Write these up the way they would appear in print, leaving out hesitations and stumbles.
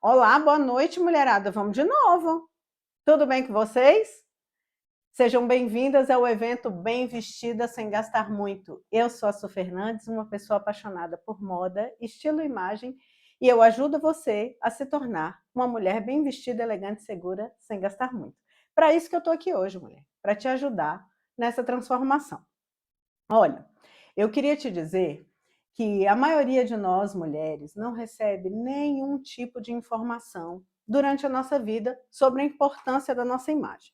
Olá, boa noite, mulherada. Vamos de novo. Tudo bem com vocês? Sejam bem-vindas ao evento Bem Vestida Sem Gastar Muito. Eu sou a Su Fernandes, uma pessoa apaixonada por moda, estilo e imagem, e eu ajudo você a se tornar uma mulher bem vestida, elegante e segura, sem gastar muito. Para isso que eu estou aqui hoje, mulher, para te ajudar nessa transformação. Olha, eu queria te dizer que a maioria de nós, mulheres, não recebe nenhum tipo de informação durante a nossa vida sobre a importância da nossa imagem.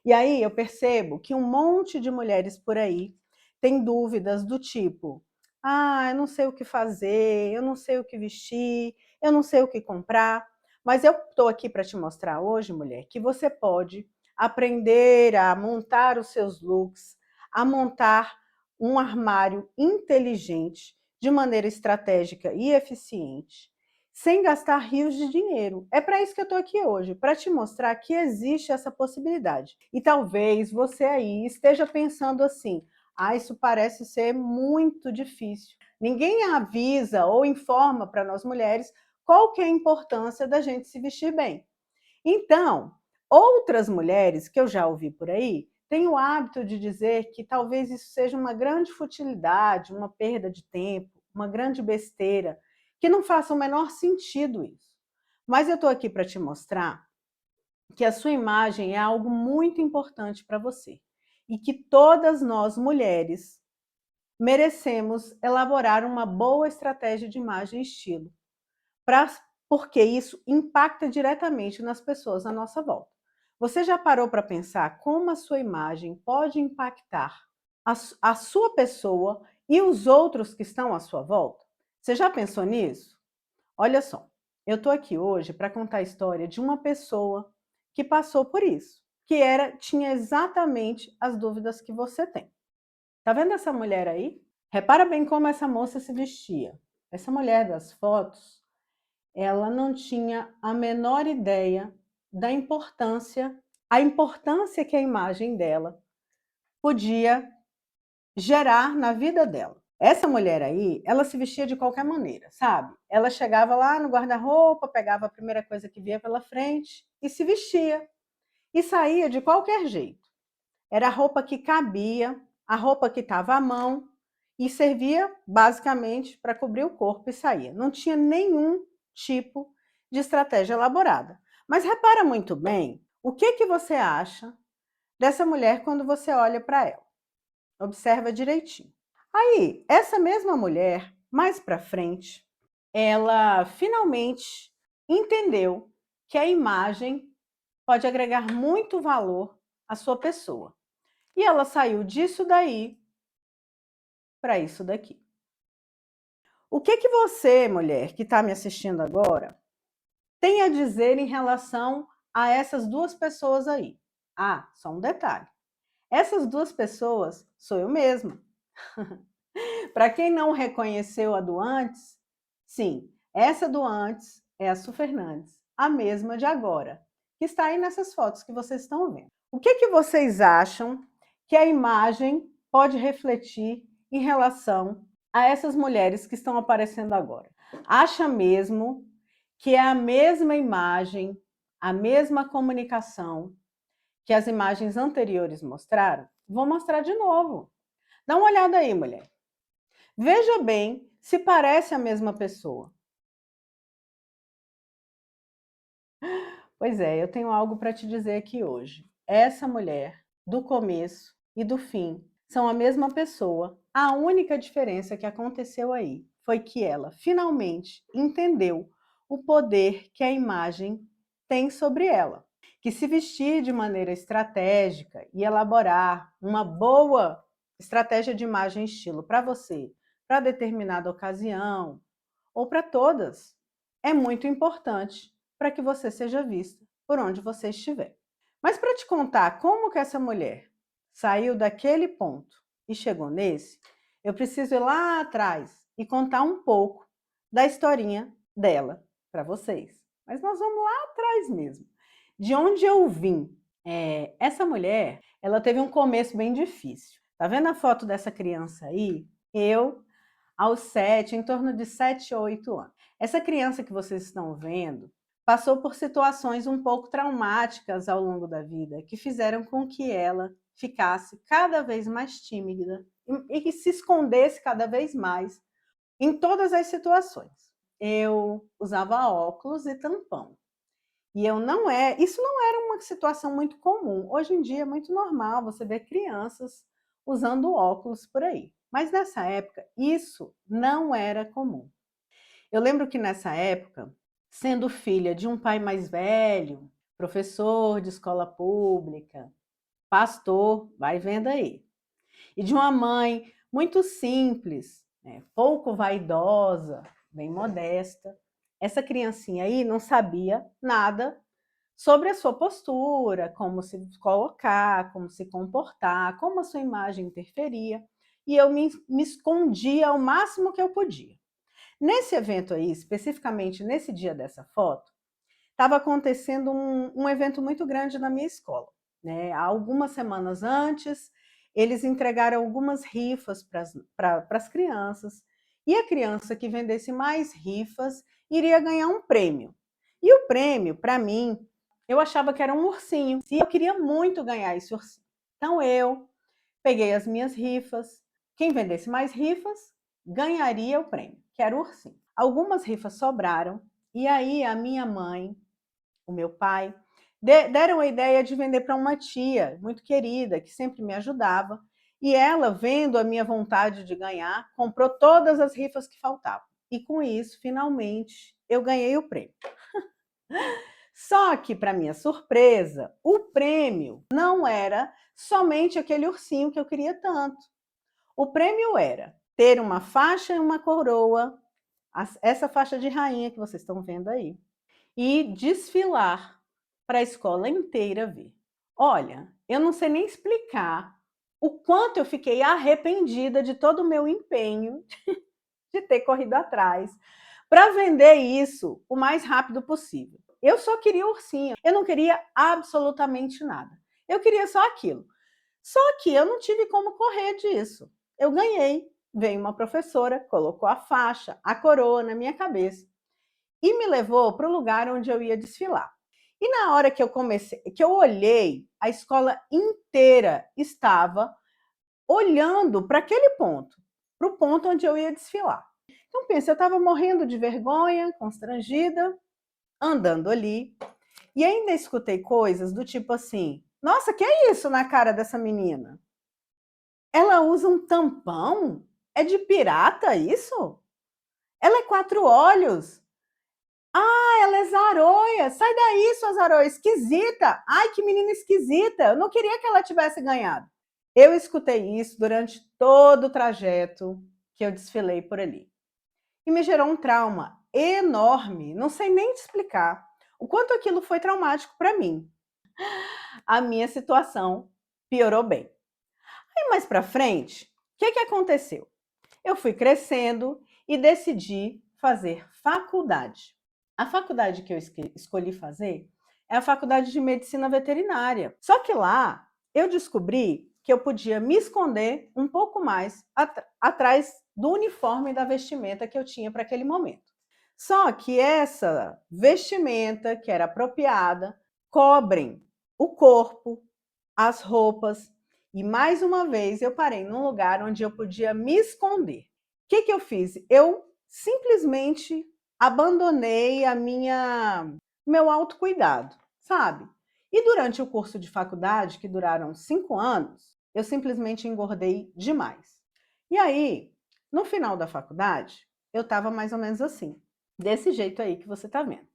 E aí eu percebo que um monte de mulheres por aí tem dúvidas do tipo: ah, eu não sei o que fazer, eu não sei o que vestir, eu não sei o que comprar. Mas eu estou aqui para te mostrar hoje, mulher, que você pode aprender a montar os seus looks, a montar um armário inteligente, de maneira estratégica e eficiente, sem gastar rios de dinheiro. É para isso que eu estou aqui hoje, para te mostrar que existe essa possibilidade. E talvez você aí esteja pensando assim: ah, isso parece ser muito difícil. Ninguém avisa ou informa para nós mulheres qual que é a importância da gente se vestir bem. Então, outras mulheres que eu já ouvi por aí têm o hábito de dizer que talvez isso seja uma grande futilidade, uma perda de tempo, uma grande besteira, que não faça o menor sentido isso. Mas eu estou aqui para te mostrar que a sua imagem é algo muito importante para você e que todas nós mulheres merecemos elaborar uma boa estratégia de imagem e estilo, pra, porque isso impacta diretamente nas pessoas à nossa volta. Você já parou para pensar como a sua imagem pode impactar a sua pessoa e os outros que estão à sua volta? Você já pensou nisso? Olha só, eu estou aqui hoje para contar a história de uma pessoa que passou por isso, tinha exatamente as dúvidas que você tem. Tá vendo essa mulher aí? Repara bem como essa moça se vestia. Essa mulher das fotos, ela não tinha a menor ideia da a importância que a imagem dela podia gerar na vida dela. Essa mulher aí, ela se vestia de qualquer maneira, sabe? Ela chegava lá no guarda-roupa, pegava a primeira coisa que via pela frente e se vestia. E saía de qualquer jeito. Era a roupa que cabia, a roupa que estava à mão e servia basicamente para cobrir o corpo e saía. Não tinha nenhum tipo de estratégia elaborada. Mas repara muito bem o que você acha dessa mulher quando você olha para ela. Observa direitinho. Aí, essa mesma mulher, mais para frente, ela finalmente entendeu que a imagem pode agregar muito valor à sua pessoa. E ela saiu disso daí para isso daqui. O que você, mulher, que está me assistindo agora, tem a dizer em relação a essas duas pessoas aí? Ah, só um detalhe. Essas duas pessoas sou eu mesma. Para quem não reconheceu a do antes, sim, essa do antes é a Su Fernandes, a mesma de agora, que está aí nessas fotos que vocês estão vendo. O que vocês acham que a imagem pode refletir em relação a essas mulheres que estão aparecendo agora? Acha mesmo que é a mesma imagem, a mesma comunicação que as imagens anteriores mostraram? Vou mostrar de novo. Dá uma olhada aí, mulher. Veja bem se parece a mesma pessoa. Pois é, eu tenho algo para te dizer aqui hoje. Essa mulher, do começo e do fim, são a mesma pessoa. A única diferença que aconteceu aí foi que ela finalmente entendeu o poder que a imagem tem sobre ela. Que se vestir de maneira estratégica e elaborar uma boa estratégia de imagem e estilo para você, para determinada ocasião, ou para todas, é muito importante para que você seja vista por onde você estiver. Mas para te contar como que essa mulher saiu daquele ponto e chegou nesse, eu preciso ir lá atrás e contar um pouco da historinha dela para vocês. Mas nós vamos lá atrás mesmo. De onde eu vim? Essa mulher, ela teve um começo bem difícil. Tá vendo a foto dessa criança aí? Eu aos 7, em torno de 7 ou 8 anos. Essa criança que vocês estão vendo passou por situações um pouco traumáticas ao longo da vida, que fizeram com que ela ficasse cada vez mais tímida e que se escondesse cada vez mais em todas as situações. Eu usava óculos e tampão. E isso não era uma situação muito comum. Hoje em dia é muito normal você ver crianças usando óculos por aí. Mas nessa época, isso não era comum. Eu lembro que nessa época, sendo filha de um pai mais velho, professor de escola pública, pastor, vai vendo aí, e de uma mãe muito simples, né, pouco vaidosa, bem modesta, essa criancinha aí não sabia nada sobre a sua postura, como se colocar, como se comportar, como a sua imagem interferia, e eu me escondia ao máximo que eu podia. Nesse evento aí, especificamente nesse dia dessa foto, estava acontecendo um evento muito grande na minha escola, né? Há algumas semanas antes, eles entregaram algumas rifas para as crianças, e a criança que vendesse mais rifas iria ganhar um prêmio. E o prêmio, para mim, eu achava que era um ursinho, e eu queria muito ganhar esse ursinho. Então eu peguei as minhas rifas, quem vendesse mais rifas ganharia o prêmio, que era o ursinho. Algumas rifas sobraram, e aí a minha mãe, o meu pai, deram a ideia de vender para uma tia muito querida, que sempre me ajudava, e ela, vendo a minha vontade de ganhar, comprou todas as rifas que faltavam. E com isso, finalmente, eu ganhei o prêmio. Só que, para minha surpresa, o prêmio não era somente aquele ursinho que eu queria tanto. O prêmio era ter uma faixa e uma coroa, essa faixa de rainha que vocês estão vendo aí, e desfilar para a escola inteira ver. Olha, eu não sei nem explicar o quanto eu fiquei arrependida de todo o meu empenho de ter corrido atrás para vender isso o mais rápido possível. Eu só queria o ursinho, eu não queria absolutamente nada. Eu queria só aquilo. Só que eu não tive como correr disso. Eu ganhei. Veio uma professora, colocou a faixa, a coroa na minha cabeça e me levou para o lugar onde eu ia desfilar. E na hora que eu olhei, a escola inteira estava olhando para aquele ponto, para o ponto onde eu ia desfilar. Então pensa, eu estava morrendo de vergonha, constrangida, andando ali, e ainda escutei coisas do tipo assim: nossa, que é isso na cara dessa menina? Ela usa um tampão? É de pirata isso? Ela é 4 olhos? Ah, ela é zaroia. Sai daí, sua zaroia. Esquisita. Ai, que menina esquisita. Eu não queria que ela tivesse ganhado. Eu escutei isso durante todo o trajeto que eu desfilei por ali. E me gerou um trauma enorme. Não sei nem te explicar o quanto aquilo foi traumático para mim. A minha situação piorou bem. Aí mais para frente, o que aconteceu? Eu fui crescendo e decidi fazer faculdade. A faculdade que eu escolhi fazer é a faculdade de medicina veterinária. Só que lá eu descobri que eu podia me esconder um pouco mais atrás do uniforme da vestimenta que eu tinha para aquele momento. Só que essa vestimenta que era apropriada cobrem o corpo, as roupas, e mais uma vez eu parei num lugar onde eu podia me esconder. O que eu fiz? Eu simplesmente abandonei meu autocuidado, sabe? E durante o curso de faculdade, que duraram 5 anos, eu simplesmente engordei demais. E aí, no final da faculdade, eu estava mais ou menos assim, desse jeito aí que você está vendo.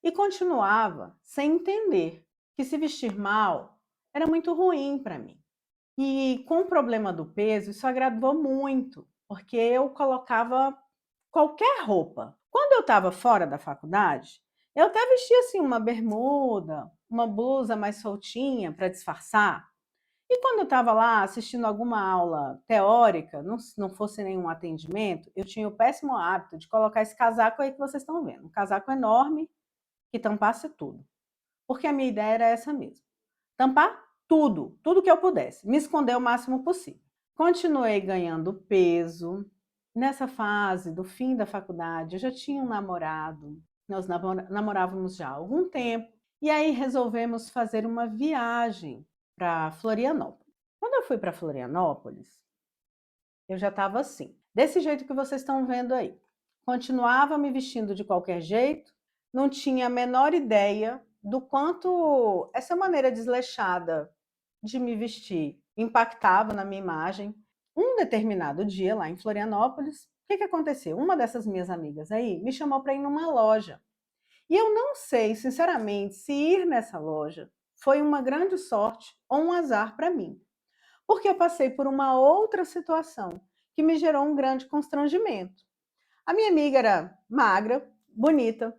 E continuava sem entender que se vestir mal era muito ruim para mim. E com o problema do peso, isso agravou muito, porque eu colocava qualquer roupa. Quando eu estava fora da faculdade, eu até vestia assim uma bermuda, uma blusa mais soltinha para disfarçar. E quando eu estava lá assistindo alguma aula teórica, não fosse nenhum atendimento, eu tinha o péssimo hábito de colocar esse casaco aí que vocês estão vendo. Um casaco enorme que tampasse tudo. Porque a minha ideia era essa mesmo. Tampar tudo, tudo que eu pudesse. Me esconder o máximo possível. Continuei ganhando peso. Nessa fase do fim da faculdade, eu já tinha um namorado, Nós namorávamos já há algum tempo, e aí resolvemos fazer uma viagem para Florianópolis. Quando eu fui para Florianópolis, eu já estava assim, desse jeito que vocês estão vendo aí. Continuava me vestindo de qualquer jeito, não tinha a menor ideia do quanto essa maneira desleixada de me vestir impactava na minha imagem. Um determinado dia, lá em Florianópolis, o que aconteceu? Uma dessas minhas amigas aí me chamou para ir numa loja. E eu não sei, sinceramente, se ir nessa loja foi uma grande sorte ou um azar para mim, porque eu passei por uma outra situação que me gerou um grande constrangimento. A minha amiga era magra, bonita,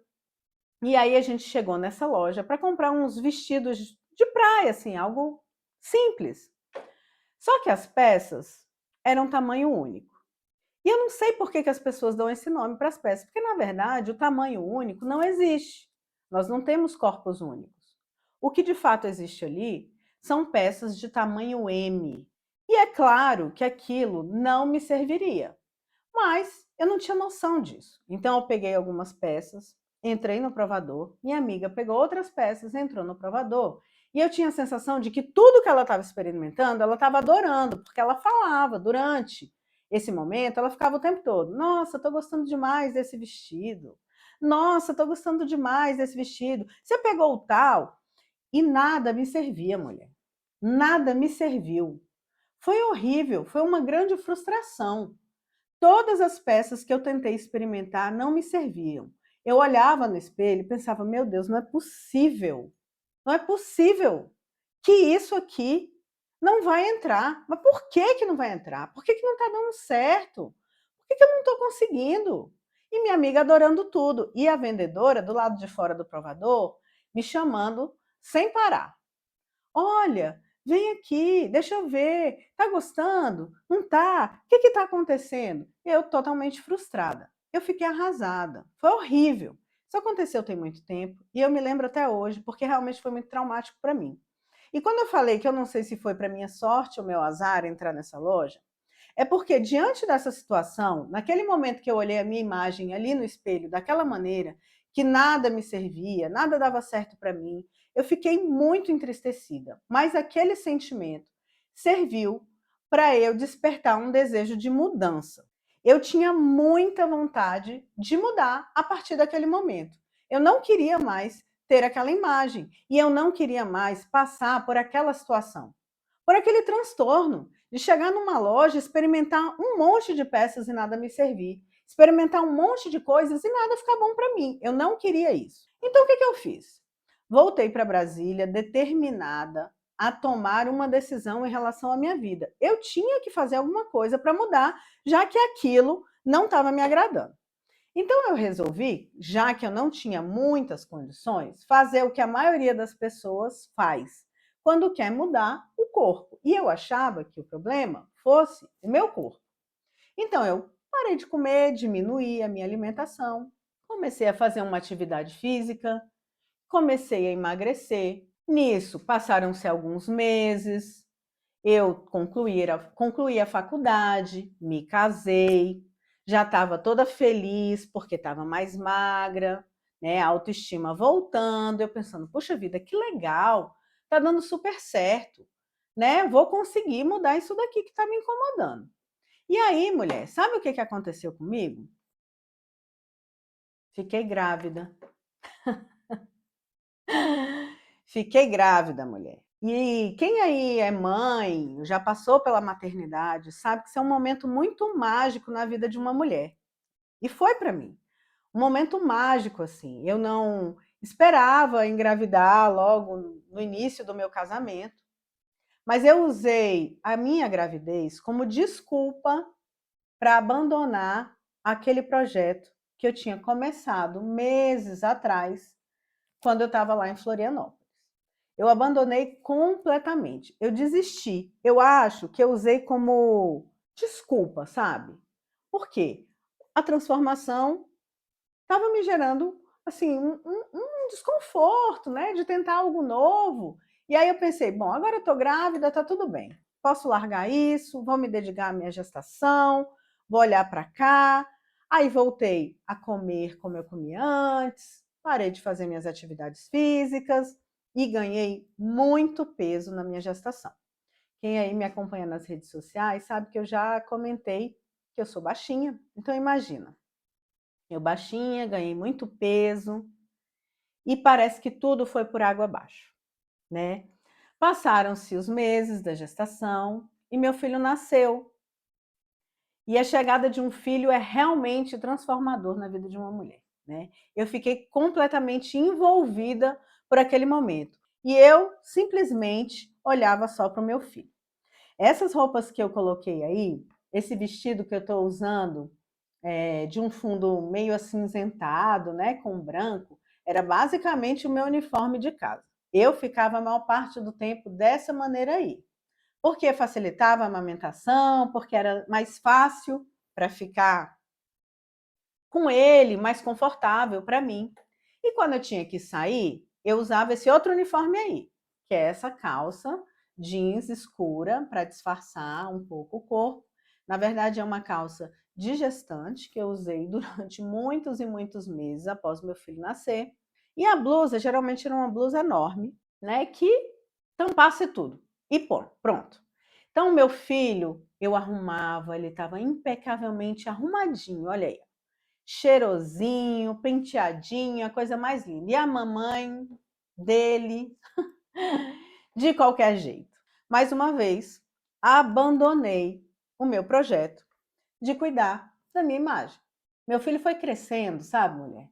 e aí a gente chegou nessa loja para comprar uns vestidos de praia, assim, algo simples. Só que as peças eram tamanho único. E eu não sei por que as pessoas dão esse nome para as peças, porque na verdade o tamanho único não existe. Nós não temos corpos únicos. O que de fato existe ali são peças de tamanho M. E é claro que aquilo não me serviria. Mas eu não tinha noção disso. Então eu peguei algumas peças, entrei no provador, minha amiga pegou outras peças, entrou no provador, e eu tinha a sensação de que tudo que ela estava experimentando, ela estava adorando, porque ela falava durante esse momento, ela ficava o tempo todo: "Nossa, estou gostando demais desse vestido. Nossa, estou gostando demais desse vestido. Você pegou o tal?" E nada me servia, mulher. Nada me serviu. Foi horrível, foi uma grande frustração. Todas as peças que eu tentei experimentar não me serviam. Eu olhava no espelho e pensava: meu Deus, não é possível. Não é possível que isso aqui não vai entrar. Mas por que que não vai entrar? Por que que não está dando certo? Por que que eu não estou conseguindo? E minha amiga adorando tudo. E a vendedora, do lado de fora do provador, me chamando sem parar. Olha, vem aqui, deixa eu ver. Tá gostando? Não tá? O que que tá acontecendo? Eu totalmente frustrada. Eu fiquei arrasada. Foi horrível. Isso aconteceu tem muito tempo e eu me lembro até hoje porque realmente foi muito traumático para mim. E quando eu falei que eu não sei se foi para minha sorte ou meu azar entrar nessa loja, é porque diante dessa situação, naquele momento que eu olhei a minha imagem ali no espelho daquela maneira, que nada me servia, nada dava certo para mim, eu fiquei muito entristecida. Mas aquele sentimento serviu para eu despertar um desejo de mudança. Eu tinha muita vontade de mudar a partir daquele momento. Eu não queria mais ter aquela imagem e eu não queria mais passar por aquela situação, por aquele transtorno de chegar numa loja, experimentar um monte de peças e nada me servir, experimentar um monte de coisas e nada ficar bom para mim. Eu não queria isso. Então o que eu fiz? Voltei para Brasília determinada a tomar uma decisão em relação à minha vida. Eu tinha que fazer alguma coisa para mudar, já que aquilo não estava me agradando. Então eu resolvi, já que eu não tinha muitas condições, fazer o que a maioria das pessoas faz quando quer mudar o corpo. E eu achava que o problema fosse o meu corpo. Então eu parei de comer, diminuí a minha alimentação, comecei a fazer uma atividade física, comecei a emagrecer. Nisso passaram-se alguns meses, eu concluí a faculdade, me casei, já estava toda feliz porque estava mais magra, né? A autoestima voltando, eu pensando: puxa vida, que legal, tá dando super certo, né? Vou conseguir mudar isso daqui que está me incomodando. E aí, mulher, sabe o que aconteceu comigo? Fiquei grávida. Fiquei grávida, mulher. E quem aí é mãe, já passou pela maternidade, sabe que isso é um momento muito mágico na vida de uma mulher. E foi para mim. Um momento mágico, assim. Eu não esperava engravidar logo no início do meu casamento, mas eu usei a minha gravidez como desculpa para abandonar aquele projeto que eu tinha começado meses atrás, quando eu estava lá em Florianópolis. Eu abandonei completamente. Eu desisti. Eu acho que eu usei como desculpa, sabe? Por quê? A transformação estava me gerando assim um desconforto, né? De tentar algo novo. E aí eu pensei, bom, agora eu estou grávida, tá tudo bem. Posso largar isso, vou me dedicar à minha gestação, vou olhar para cá. Aí voltei a comer como eu comia antes, parei de fazer minhas atividades físicas e ganhei muito peso na minha gestação. Quem aí me acompanha nas redes sociais sabe que eu já comentei que eu sou baixinha. Então imagina, eu baixinha, ganhei muito peso e parece que tudo foi por água abaixo, né? Passaram-se os meses da gestação e meu filho nasceu. E a chegada de um filho é realmente transformador na vida de uma mulher, né? Eu fiquei completamente envolvida por aquele momento. E eu simplesmente olhava só para o meu filho. Essas roupas que eu coloquei aí, esse vestido que eu estou usando, de um fundo meio acinzentado, né, com branco, era basicamente o meu uniforme de casa. Eu ficava a maior parte do tempo dessa maneira aí, porque facilitava a amamentação, porque era mais fácil para ficar com ele, mais confortável para mim. E quando eu tinha que sair, eu usava esse outro uniforme aí, que é essa calça jeans escura para disfarçar um pouco o corpo. Na verdade, é uma calça de gestante que eu usei durante muitos e muitos meses após meu filho nascer. E a blusa geralmente era uma blusa enorme, né, que tampasse tudo. E pronto. Então, meu filho, eu arrumava, ele estava impecavelmente arrumadinho, olha aí, cheirosinho, penteadinho, a coisa mais linda. E a mamãe dele, de qualquer jeito. Mais uma vez, abandonei o meu projeto de cuidar da minha imagem. Meu filho foi crescendo, sabe, mulher?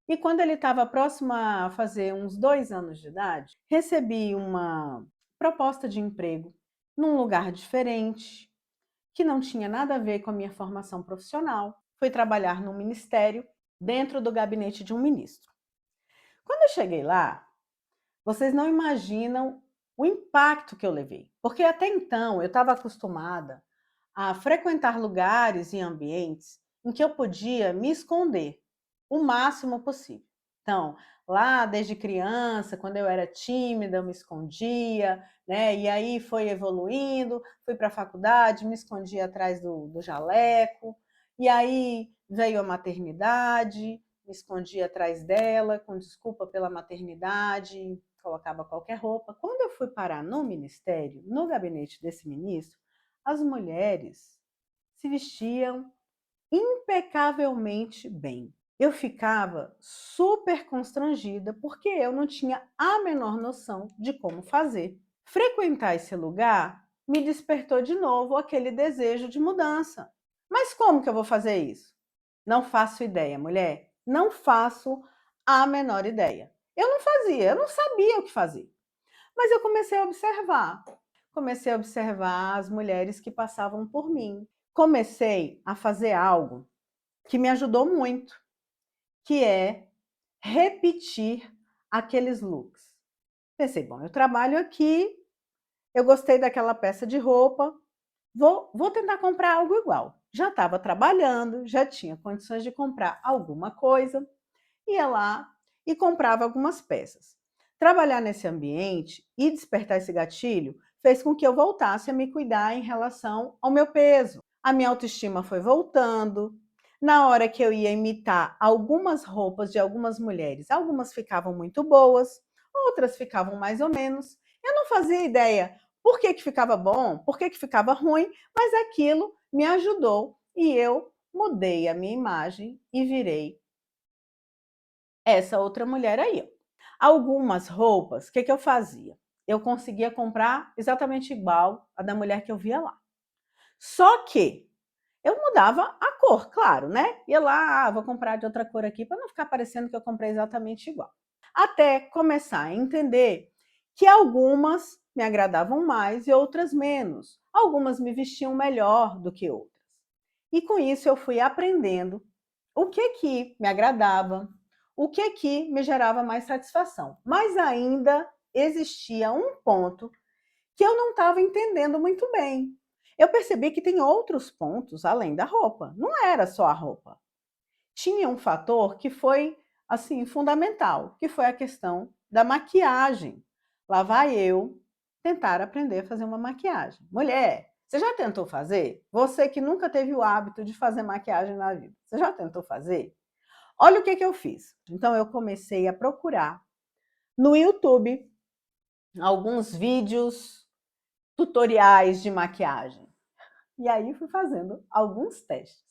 E quando ele estava próximo a fazer uns 2 anos de idade, recebi uma proposta de emprego num lugar diferente, que não tinha nada a ver com a minha formação profissional. Fui trabalhar no ministério, dentro do gabinete de um ministro. Quando eu cheguei lá, vocês não imaginam o impacto que eu levei, porque até então eu estava acostumada a frequentar lugares e ambientes em que eu podia me esconder o máximo possível. Então, lá desde criança, quando eu era tímida, eu me escondia, né? E aí foi evoluindo, fui para a faculdade, me escondia atrás do jaleco, e aí veio a maternidade, me escondia atrás dela, com desculpa pela maternidade, colocava qualquer roupa. Quando eu fui parar no ministério, no gabinete desse ministro, as mulheres se vestiam impecavelmente bem. Eu ficava super constrangida porque eu não tinha a menor noção de como fazer. Frequentar esse lugar me despertou de novo aquele desejo de mudança. Mas como que eu vou fazer isso? Não faço ideia, mulher. Não faço a menor ideia. Eu não fazia, eu não sabia o que fazer. Mas eu comecei a observar. Comecei a observar as mulheres que passavam por mim. Comecei a fazer algo que me ajudou muito, que é repetir aqueles looks. Pensei, bom, eu trabalho aqui, eu gostei daquela peça de roupa, vou tentar comprar algo igual. Já estava trabalhando, já tinha condições de comprar alguma coisa, ia lá e comprava algumas peças. Trabalhar nesse ambiente e despertar esse gatilho fez com que eu voltasse a me cuidar em relação ao meu peso. A minha autoestima foi voltando. Na hora que eu ia imitar algumas roupas de algumas mulheres, algumas ficavam muito boas, outras ficavam mais ou menos. Eu não fazia ideia por que ficava bom, por que ficava ruim, mas aquilo me ajudou e eu mudei a minha imagem e virei essa outra mulher aí. Algumas roupas, o que eu fazia? Eu conseguia comprar exatamente igual a da mulher que eu via lá. Só que eu mudava a cor, claro, né? Ia lá, vou comprar de outra cor aqui para não ficar parecendo que eu comprei exatamente igual. Até começar a entender que algumas me agradavam mais e outras menos. Algumas me vestiam melhor do que outras. E com isso eu fui aprendendo o que me agradava, o que me gerava mais satisfação. Mas ainda existia um ponto que eu não estava entendendo muito bem. Eu percebi que tem outros pontos além da roupa. Não era só a roupa. Tinha um fator que foi assim fundamental, que foi a questão da maquiagem. Lá vai eu tentar aprender a fazer uma maquiagem. Mulher, você já tentou fazer? Você que nunca teve o hábito de fazer maquiagem na vida, você já tentou fazer? Olha o que eu fiz. Então, eu comecei a procurar no YouTube alguns vídeos tutoriais de maquiagem. E aí fui fazendo alguns testes.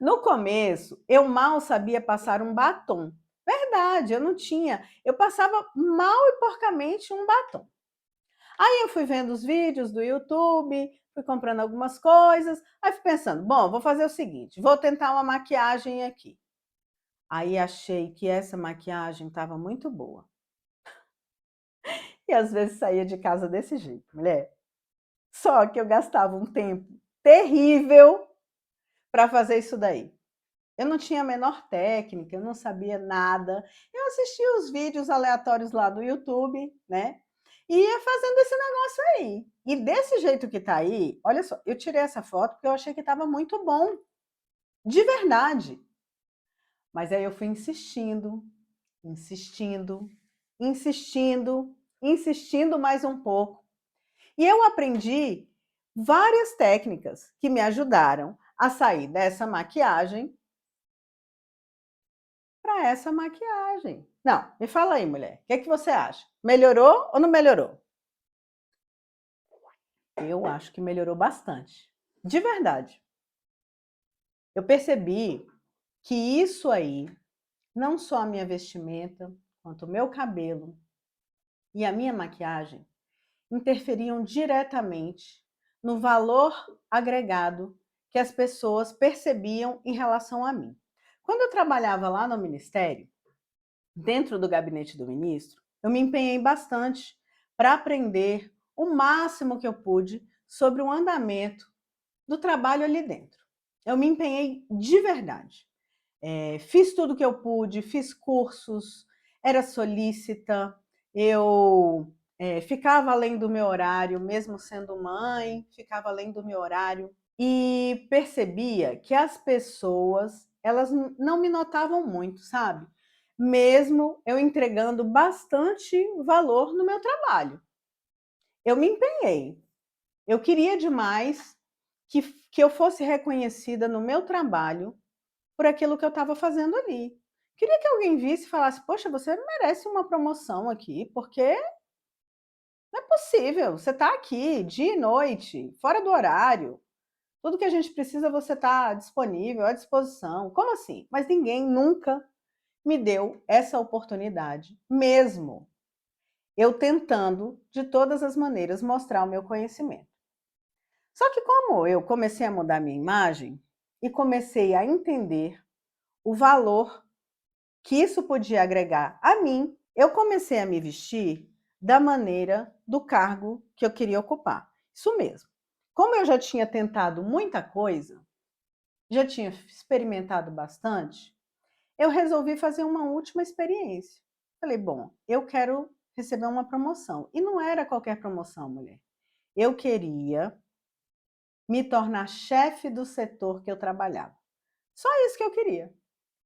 No começo, eu mal sabia passar um batom. Verdade, eu não tinha. Eu passava mal e porcamente um batom. Aí eu fui vendo os vídeos do YouTube, fui comprando algumas coisas, aí fui pensando, bom, vou fazer o seguinte, vou tentar uma maquiagem aqui. Aí achei que essa maquiagem estava muito boa. E às vezes saía de casa desse jeito, mulher. Só que eu gastava um tempo terrível para fazer isso daí. Eu não tinha a menor técnica, eu não sabia nada. Eu assistia os vídeos aleatórios lá do YouTube, né? E ia fazendo esse negócio aí. E desse jeito que tá aí, olha só, eu tirei essa foto porque eu achei que estava muito bom. De verdade. Mas aí eu fui insistindo, insistindo, insistindo, insistindo mais um pouco. E eu aprendi várias técnicas que me ajudaram a sair dessa maquiagem para essa maquiagem. Não, me fala aí, mulher, o que é que você acha? Melhorou ou não melhorou? Eu acho que melhorou bastante. De verdade. Eu percebi que isso aí, não só a minha vestimenta, quanto o meu cabelo e a minha maquiagem, interferiam diretamente no valor agregado que as pessoas percebiam em relação a mim. Quando eu trabalhava lá no ministério, dentro do gabinete do ministro, eu me empenhei bastante para aprender o máximo que eu pude sobre o andamento do trabalho ali dentro. Eu me empenhei de verdade. Fiz tudo que eu pude, fiz cursos, era solícita, eu ficava além do meu horário, mesmo sendo mãe, ficava além do meu horário e percebia que as pessoas, elas não me notavam muito, sabe? Mesmo eu entregando bastante valor no meu trabalho. Eu me empenhei. Eu queria demais que eu fosse reconhecida no meu trabalho por aquilo que eu estava fazendo ali. Queria que alguém visse e falasse: poxa, você merece uma promoção aqui, porque não é possível. Você está aqui dia e noite, fora do horário. Tudo que a gente precisa você está disponível, à disposição. Como assim? Mas ninguém nunca me deu essa oportunidade, mesmo eu tentando de todas as maneiras mostrar o meu conhecimento. Só que como eu comecei a mudar minha imagem e comecei a entender o valor que isso podia agregar a mim, eu comecei a me vestir da maneira do cargo que eu queria ocupar. Isso mesmo. Como eu já tinha tentado muita coisa, já tinha experimentado bastante, eu resolvi fazer uma última experiência. Falei, bom, eu quero receber uma promoção. E não era qualquer promoção, mulher. Eu queria me tornar chefe do setor que eu trabalhava. Só isso que eu queria,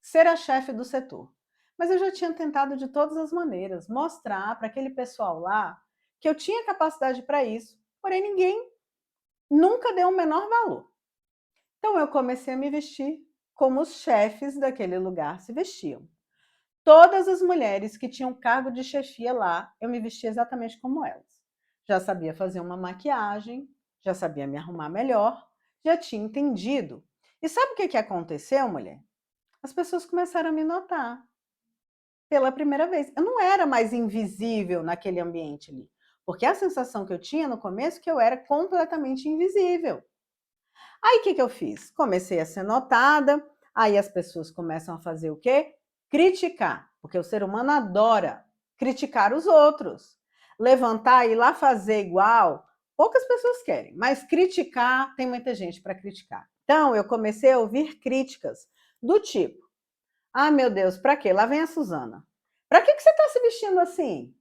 ser a chefe do setor. Mas eu já tinha tentado de todas as maneiras mostrar para aquele pessoal lá que eu tinha capacidade para isso, porém ninguém nunca deu o menor valor. Então eu comecei a me vestir como os chefes daquele lugar se vestiam. Todas as mulheres que tinham cargo de chefia lá, eu me vestia exatamente como elas. Já sabia fazer uma maquiagem, já sabia me arrumar melhor, já tinha entendido. E sabe o que aconteceu, mulher? As pessoas começaram a me notar pela primeira vez. Eu não era mais invisível naquele ambiente ali, porque a sensação que eu tinha no começo é que eu era completamente invisível. Aí o que eu fiz? Comecei a ser notada, aí as pessoas começam a fazer o quê? Criticar, porque o ser humano adora criticar os outros. Levantar e ir lá fazer igual, poucas pessoas querem, mas criticar, tem muita gente para criticar. Então eu comecei a ouvir críticas do tipo: ah, meu Deus, para quê? Lá vem a Suzana. Para que você está se vestindo assim?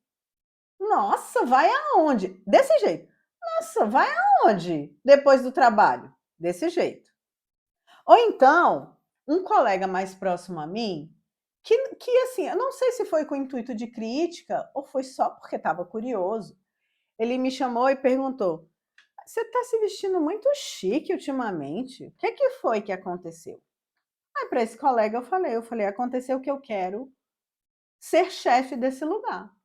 Nossa, vai aonde? Desse jeito. Nossa, vai aonde? Depois do trabalho? Desse jeito. Ou então, um colega mais próximo a mim, que assim, eu não sei se foi com o intuito de crítica ou foi só porque estava curioso. Ele me chamou e perguntou: você está se vestindo muito chique ultimamente? O que foi que aconteceu? Aí para esse colega eu falei, aconteceu que eu quero ser chefe desse lugar.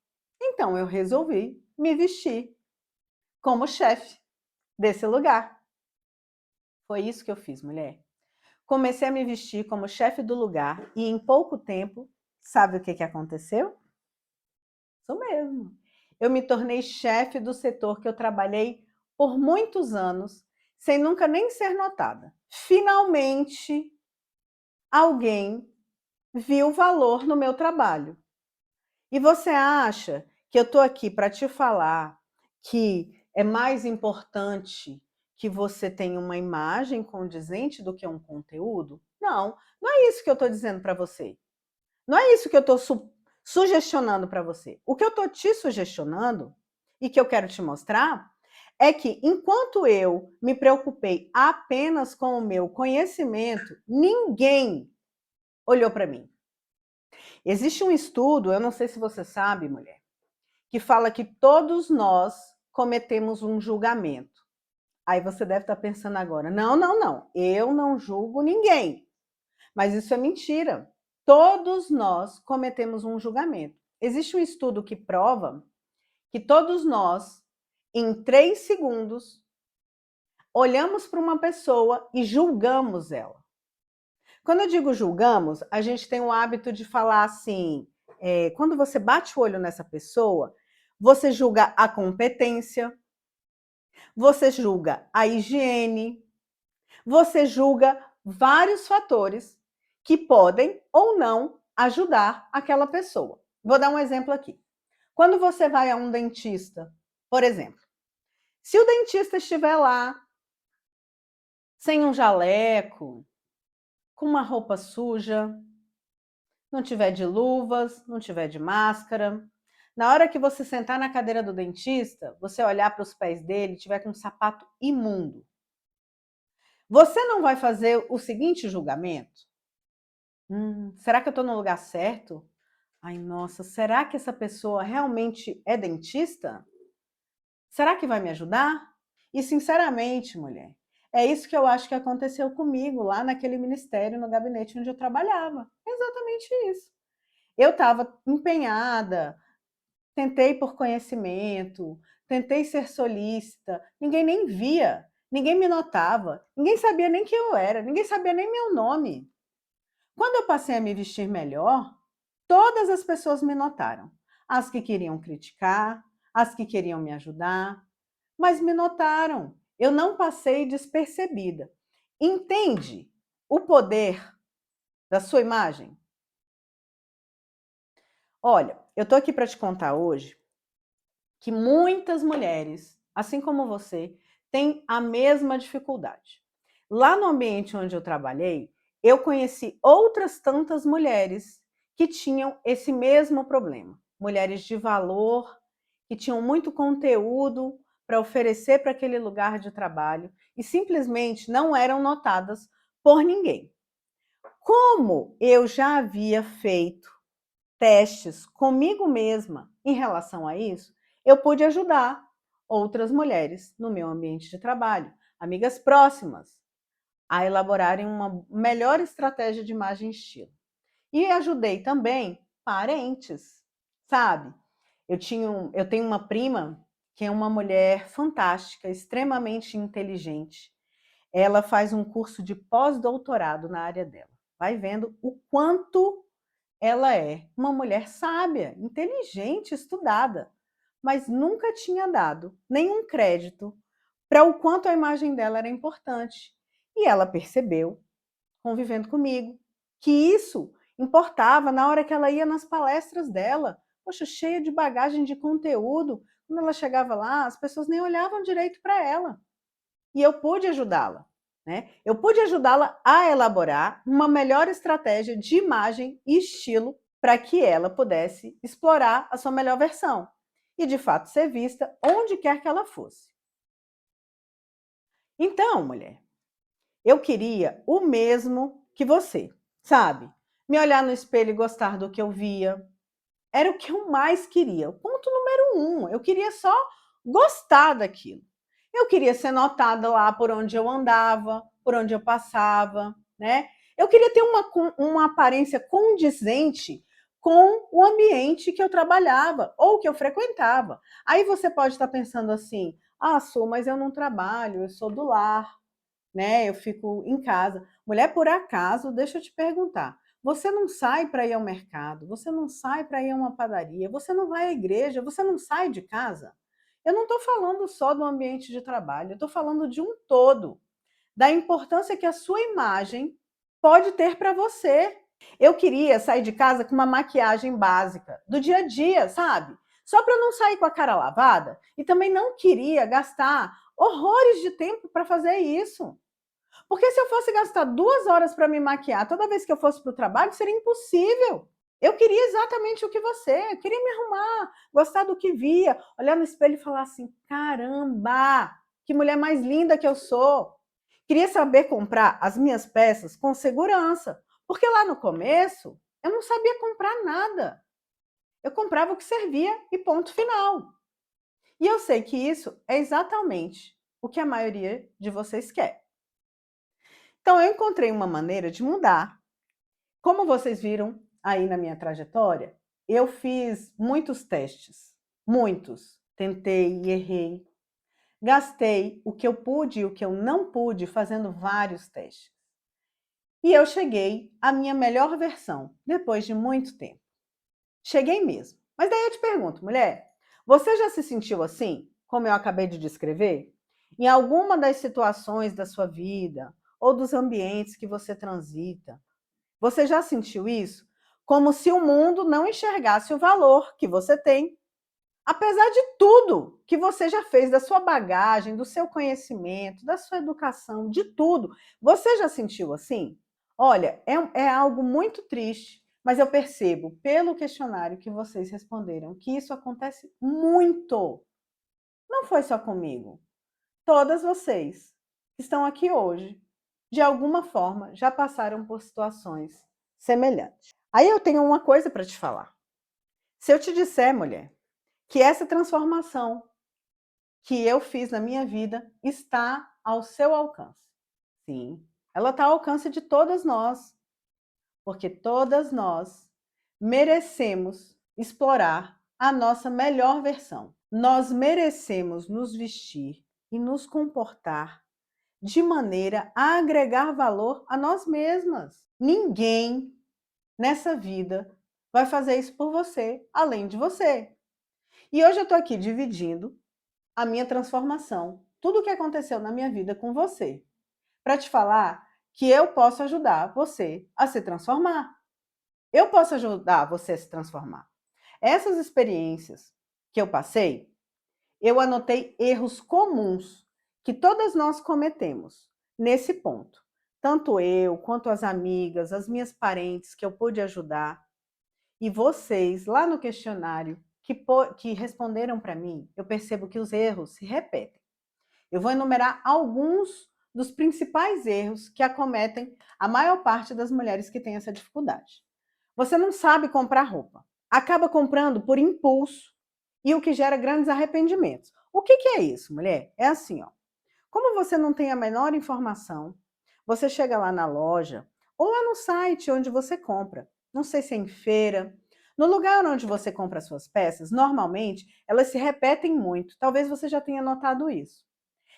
Então eu resolvi me vestir como chefe desse lugar. Foi isso que eu fiz, mulher. Comecei a me vestir como chefe do lugar e em pouco tempo, sabe o que aconteceu? Isso mesmo. Eu me tornei chefe do setor que eu trabalhei por muitos anos, sem nunca nem ser notada. Finalmente, alguém viu valor no meu trabalho. E você acha que eu estou aqui para te falar que é mais importante que você tenha uma imagem condizente do que um conteúdo? Não, não é isso que eu estou dizendo para você. Não é isso que eu estou sugestionando para você. O que eu estou te sugestionando e que eu quero te mostrar é que enquanto eu me preocupei apenas com o meu conhecimento, ninguém olhou para mim. Existe um estudo, eu não sei se você sabe, mulher, que fala que todos nós cometemos um julgamento. Aí você deve estar pensando agora, não, eu não julgo ninguém. Mas isso é mentira. Todos nós cometemos um julgamento. Existe um estudo que prova que todos nós, em 3 segundos, olhamos para uma pessoa e julgamos ela. Quando eu digo julgamos, a gente tem o hábito de falar assim, quando você bate o olho nessa pessoa, você julga a competência, você julga a higiene, você julga vários fatores que podem ou não ajudar aquela pessoa. Vou dar um exemplo aqui. Quando você vai a um dentista, por exemplo, se o dentista estiver lá sem um jaleco, com uma roupa suja, não tiver de luvas, não tiver de máscara, na hora que você sentar na cadeira do dentista, você olhar para os pés dele e tiver com um sapato imundo, você não vai fazer o seguinte julgamento? Será que eu estou no lugar certo? Ai, nossa, será que essa pessoa realmente é dentista? Será que vai me ajudar? E, sinceramente, mulher, é isso que eu acho que aconteceu comigo lá naquele ministério, no gabinete onde eu trabalhava. Exatamente isso. Eu estava empenhada, tentei por conhecimento, tentei ser solícita, ninguém nem via, ninguém me notava, ninguém sabia nem quem eu era, ninguém sabia nem meu nome. Quando eu passei a me vestir melhor, todas as pessoas me notaram. As que queriam criticar, as que queriam me ajudar, mas me notaram. Eu não passei despercebida. Entende o poder da sua imagem? Olha, eu estou aqui para te contar hoje que muitas mulheres, assim como você, têm a mesma dificuldade. Lá no ambiente onde eu trabalhei, eu conheci outras tantas mulheres que tinham esse mesmo problema. Mulheres de valor, que tinham muito conteúdo para oferecer para aquele lugar de trabalho e simplesmente não eram notadas por ninguém. Como eu já havia feito testes comigo mesma em relação a isso, eu pude ajudar outras mulheres no meu ambiente de trabalho, amigas próximas, a elaborarem uma melhor estratégia de imagem e estilo. E ajudei também parentes, sabe? Eu tenho uma prima que é uma mulher fantástica, extremamente inteligente. Ela faz um curso de pós-doutorado na área dela. Vai vendo o quanto ela é uma mulher sábia, inteligente, estudada, mas nunca tinha dado nenhum crédito para o quanto a imagem dela era importante. E ela percebeu, convivendo comigo, que isso importava na hora que ela ia nas palestras dela. Poxa, cheia de bagagem de conteúdo. Quando ela chegava lá, as pessoas nem olhavam direito para ela. E eu pude ajudá-la. Né? Eu pude ajudá-la a elaborar uma melhor estratégia de imagem e estilo para que ela pudesse explorar a sua melhor versão e, de fato, ser vista onde quer que ela fosse. Então, mulher, eu queria o mesmo que você, sabe? Me olhar no espelho e gostar do que eu via. Era o que eu mais queria. O ponto número 1. Eu queria só gostar daquilo. Eu queria ser notada lá por onde eu andava, por onde eu passava, né? Eu queria ter uma aparência condizente com o ambiente que eu trabalhava ou que eu frequentava. Aí você pode estar pensando assim: ah, Su, mas eu não trabalho, eu sou do lar, né? Eu fico em casa. Mulher, por acaso, deixa eu te perguntar. Você não sai para ir ao mercado, você não sai para ir a uma padaria, você não vai à igreja, você não sai de casa? Eu não estou falando só do ambiente de trabalho, eu estou falando de um todo, da importância que a sua imagem pode ter para você. Eu queria sair de casa com uma maquiagem básica, do dia a dia, sabe? Só para não sair com a cara lavada. E também não queria gastar horrores de tempo para fazer isso. Porque se eu fosse gastar 2 horas para me maquiar toda vez que eu fosse para o trabalho, seria impossível. Eu queria exatamente o que você, eu queria me arrumar, gostar do que via, olhar no espelho e falar assim: caramba, que mulher mais linda que eu sou. Queria saber comprar as minhas peças com segurança, porque lá no começo eu não sabia comprar nada. Eu comprava o que servia e ponto final. E eu sei que isso é exatamente o que a maioria de vocês quer. Então eu encontrei uma maneira de mudar. Como vocês viram aí na minha trajetória, eu fiz muitos testes, muitos. Tentei e errei. Gastei o que eu pude e o que eu não pude fazendo vários testes. E eu cheguei à minha melhor versão, depois de muito tempo. Cheguei mesmo. Mas daí eu te pergunto, mulher, você já se sentiu assim, como eu acabei de descrever? Em alguma das situações da sua vida ou dos ambientes que você transita, você já sentiu isso? Como se o mundo não enxergasse o valor que você tem, apesar de tudo que você já fez, da sua bagagem, do seu conhecimento, da sua educação, de tudo. Você já sentiu assim? Olha, é algo muito triste, mas eu percebo pelo questionário que vocês responderam que isso acontece muito. Não foi só comigo. Todas vocês que estão aqui hoje, de alguma forma, já passaram por situações semelhantes. Aí eu tenho uma coisa para te falar. Se eu te disser, mulher, que essa transformação que eu fiz na minha vida está ao seu alcance. Sim, ela está ao alcance de todas nós, porque todas nós merecemos explorar a nossa melhor versão. Nós merecemos nos vestir e nos comportar de maneira a agregar valor a nós mesmas. Ninguém nessa vida vai fazer isso por você, além de você. E hoje eu estou aqui dividindo a minha transformação, tudo o que aconteceu na minha vida com você, para te falar que eu posso ajudar você a se transformar. Eu posso ajudar você a se transformar. Essas experiências que eu passei, eu anotei erros comuns que todas nós cometemos nesse ponto. Tanto eu, quanto as amigas, as minhas parentes que eu pude ajudar, e vocês lá no questionário que responderam para mim, eu percebo que os erros se repetem. Eu vou enumerar alguns dos principais erros que acometem a maior parte das mulheres que têm essa dificuldade. Você não sabe comprar roupa, acaba comprando por impulso e o que gera grandes arrependimentos. O que é isso, mulher? É assim, ó. Como você não tem a menor informação, você chega lá na loja ou lá no site onde você compra, não sei se é em feira, no lugar onde você compra as suas peças, normalmente elas se repetem muito. Talvez você já tenha notado isso.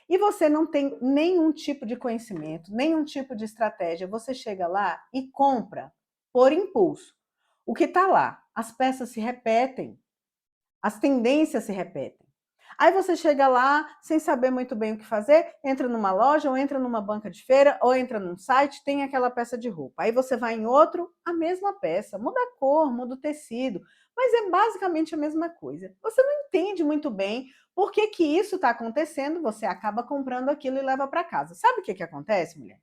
E você não tem nenhum tipo de conhecimento, nenhum tipo de estratégia. Você chega lá e compra por impulso. O que está lá? As peças se repetem, as tendências se repetem. Aí você chega lá sem saber muito bem o que fazer, entra numa loja, ou entra numa banca de feira, ou entra num site, tem aquela peça de roupa. Aí você vai em outro, a mesma peça, muda a cor, muda o tecido, mas é basicamente a mesma coisa. Você não entende muito bem por que que isso está acontecendo, você acaba comprando aquilo e leva para casa. Sabe o que que acontece, mulher?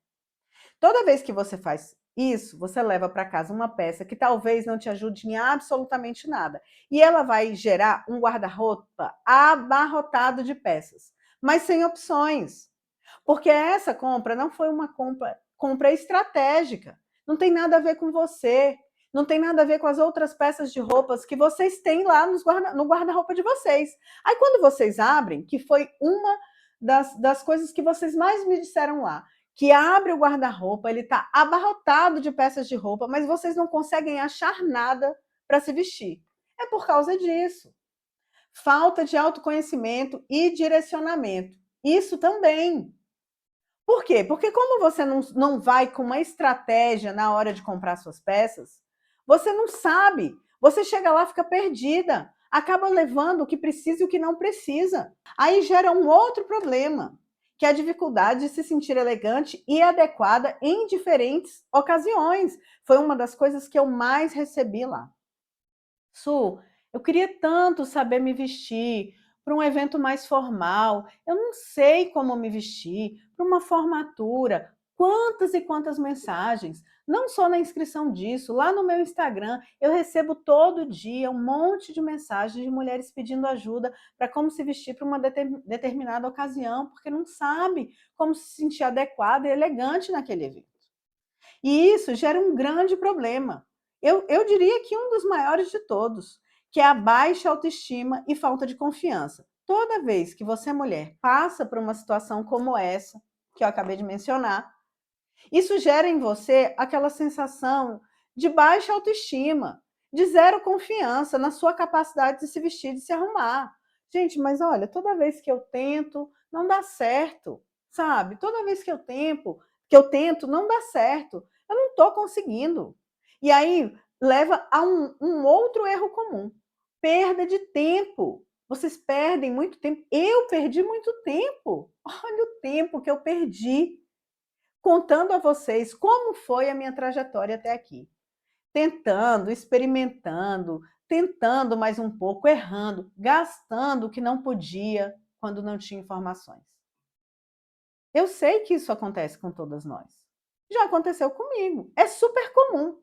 Toda vez que você faz isso, você leva para casa uma peça que talvez não te ajude em absolutamente nada. E ela vai gerar um guarda-roupa abarrotado de peças, mas sem opções. Porque essa compra não foi uma compra estratégica. Não tem nada a ver com você. Não tem nada a ver com as outras peças de roupas que vocês têm lá no guarda-roupa de vocês. Aí quando vocês abrem, que foi uma das coisas que vocês mais me disseram lá, que abre o guarda-roupa, ele está abarrotado de peças de roupa, mas vocês não conseguem achar nada para se vestir. É por causa disso. Falta de autoconhecimento e direcionamento. Isso também. Por quê? Porque como você não vai com uma estratégia na hora de comprar suas peças, você não sabe. Você chega lá, fica perdida. Acaba levando o que precisa e o que não precisa. Aí gera um outro problema, que é a dificuldade de se sentir elegante e adequada em diferentes ocasiões. Foi uma das coisas que eu mais recebi lá. Su, eu queria tanto saber me vestir para um evento mais formal. Eu não sei como me vestir para uma formatura. Quantas e quantas mensagens, não só na inscrição disso, lá no meu Instagram, eu recebo todo dia um monte de mensagens de mulheres pedindo ajuda para como se vestir para uma determinada ocasião, porque não sabe como se sentir adequada e elegante naquele evento. E isso gera um grande problema. Eu diria que um dos maiores de todos, que é a baixa autoestima e falta de confiança. Toda vez que você, mulher, passa por uma situação como essa, que eu acabei de mencionar, isso gera em você aquela sensação de baixa autoestima, de zero confiança na sua capacidade de se vestir, de se arrumar. Gente, mas olha, toda vez que eu tento, não dá certo, sabe? Toda vez que eu tento, não dá certo. Eu não estou conseguindo. E aí leva a um outro erro comum: perda de tempo. Vocês perdem muito tempo. Eu perdi muito tempo. Olha o tempo que eu perdi contando a vocês como foi a minha trajetória até aqui. Tentando, experimentando, tentando mais um pouco, errando, gastando o que não podia quando não tinha informações. Eu sei que isso acontece com todas nós. Já aconteceu comigo. É super comum.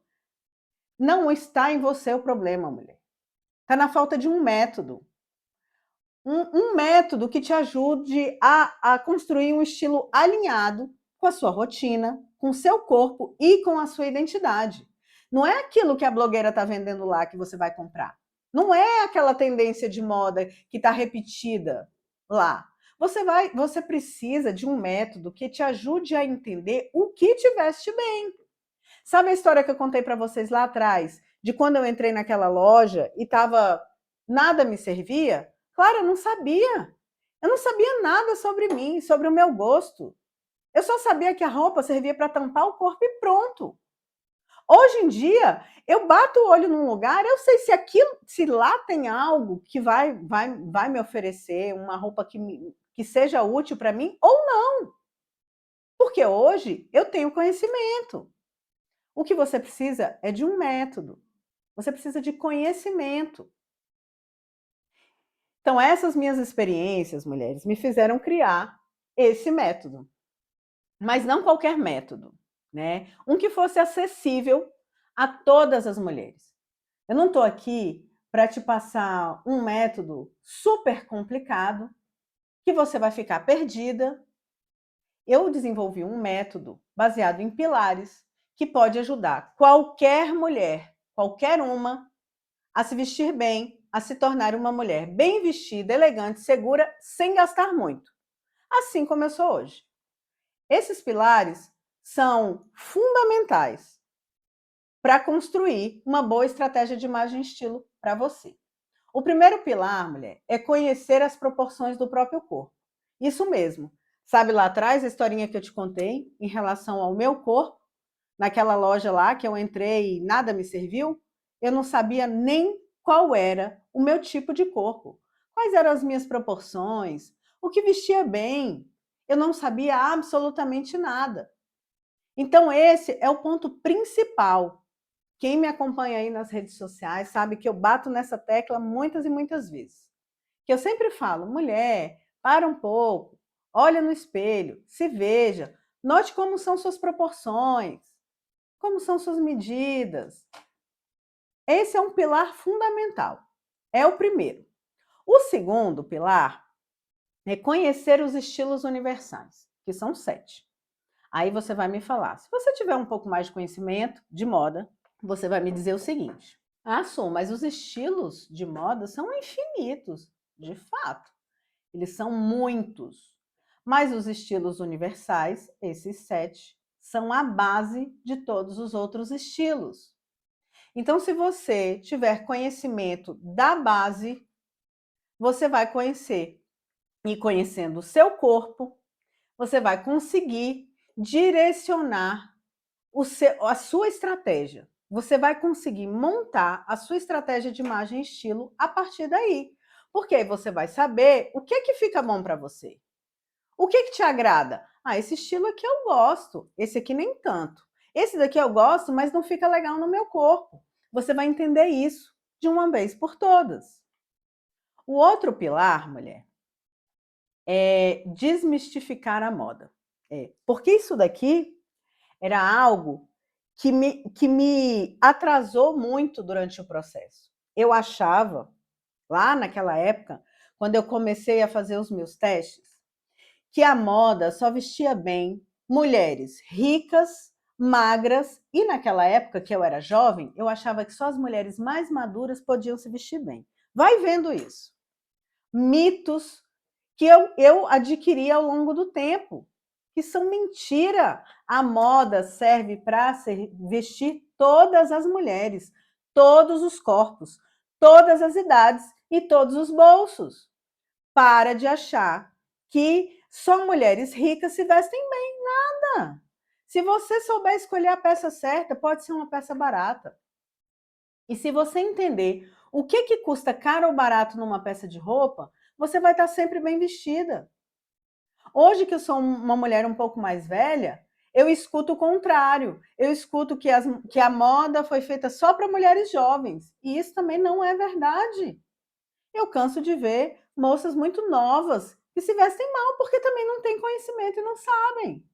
Não está em você o problema, mulher. Está na falta de um método. Um método que te ajude a construir um estilo alinhado com a sua rotina, com o seu corpo e com a sua identidade. Não é aquilo que a blogueira está vendendo lá que você vai comprar. Não é aquela tendência de moda que está repetida lá. Você precisa de um método que te ajude a entender o que te veste bem. Sabe a história que eu contei para vocês lá atrás, de quando eu entrei naquela loja e nada me servia? Claro, eu não sabia. Eu não sabia nada sobre mim, sobre o meu gosto. Eu só sabia que a roupa servia para tampar o corpo e pronto. Hoje em dia, eu bato o olho num lugar, eu sei se lá tem algo que vai me oferecer uma roupa que seja útil para mim ou não. Porque hoje eu tenho conhecimento. O que você precisa é de um método. Você precisa de conhecimento. Então, essas minhas experiências, mulheres, me fizeram criar esse método. Mas não qualquer método, né? Um que fosse acessível a todas as mulheres. Eu não estou aqui para te passar um método super complicado que você vai ficar perdida. Eu desenvolvi um método baseado em pilares que pode ajudar qualquer mulher, qualquer uma, a se vestir bem, a se tornar uma mulher bem vestida, elegante, segura, sem gastar muito. Assim como eu sou hoje. Esses pilares são fundamentais para construir uma boa estratégia de imagem e estilo para você. O primeiro pilar, mulher, é conhecer as proporções do próprio corpo. Isso mesmo. Sabe lá atrás a historinha que eu te contei em relação ao meu corpo? Naquela loja lá que eu entrei e nada me serviu? Eu não sabia nem qual era o meu tipo de corpo. Quais eram as minhas proporções? O que vestia bem? Eu não sabia absolutamente nada. Então esse é o ponto principal. Quem me acompanha aí nas redes sociais sabe que eu bato nessa tecla muitas e muitas vezes. Que eu sempre falo, mulher, para um pouco, olha no espelho, se veja, note como são suas proporções, como são suas medidas. Esse é um pilar fundamental. É o primeiro. O segundo pilar é conhecer os estilos universais, que são 7. Aí você vai me falar, se você tiver um pouco mais de conhecimento de moda, você vai me dizer o seguinte: ah, Su, mas os estilos de moda são infinitos. De fato, eles são muitos. Mas os estilos universais, esses 7, são a base de todos os outros estilos. Então, se você tiver conhecimento da base, você vai conhecer. E conhecendo o seu corpo, você vai conseguir direcionar a sua estratégia. Você vai conseguir montar a sua estratégia de imagem e estilo a partir daí. Porque aí você vai saber o que fica bom para você. O que te agrada? Ah, esse estilo aqui eu gosto, esse aqui nem tanto. Esse daqui eu gosto, mas não fica legal no meu corpo. Você vai entender isso de uma vez por todas. O outro pilar, mulher, é desmistificar a moda. Porque isso daqui era algo que me atrasou muito durante o processo. Eu achava, lá naquela época, quando eu comecei a fazer os meus testes, que a moda só vestia bem mulheres ricas, magras, e naquela época que eu era jovem, eu achava que só as mulheres mais maduras podiam se vestir bem. Vai vendo isso. Mitos que eu adquiri ao longo do tempo, que são mentira. A moda serve para vestir todas as mulheres, todos os corpos, todas as idades e todos os bolsos. Para de achar que só mulheres ricas se vestem bem. Nada. Se você souber escolher a peça certa, pode ser uma peça barata. E se você entender o que custa caro ou barato numa peça de roupa, você vai estar sempre bem vestida. Hoje que eu sou uma mulher um pouco mais velha, eu escuto o contrário. Eu escuto que a moda foi feita só para mulheres jovens. E isso também não é verdade. Eu canso de ver moças muito novas que se vestem mal porque também não têm conhecimento e não sabem.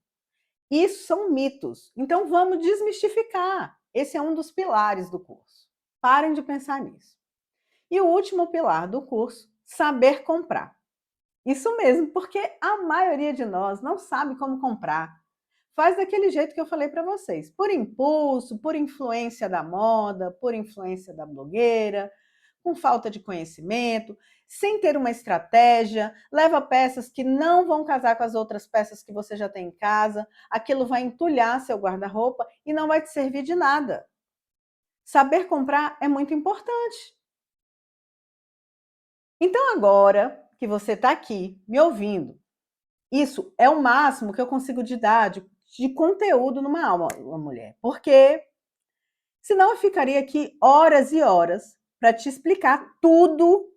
Isso são mitos. Então vamos desmistificar. Esse é um dos pilares do curso. Parem de pensar nisso. E o último pilar do curso, saber comprar. Isso mesmo, porque a maioria de nós não sabe como comprar. Faz daquele jeito que eu falei para vocês, por impulso, por influência da moda, por influência da blogueira, com falta de conhecimento, sem ter uma estratégia, leva peças que não vão casar com as outras peças que você já tem em casa, aquilo vai entulhar seu guarda-roupa e não vai te servir de nada. Saber comprar é muito importante. Então, agora que você está aqui me ouvindo, isso é o máximo que eu consigo te dar de conteúdo numa aula, mulher. Porque senão eu ficaria aqui horas e horas para te explicar tudo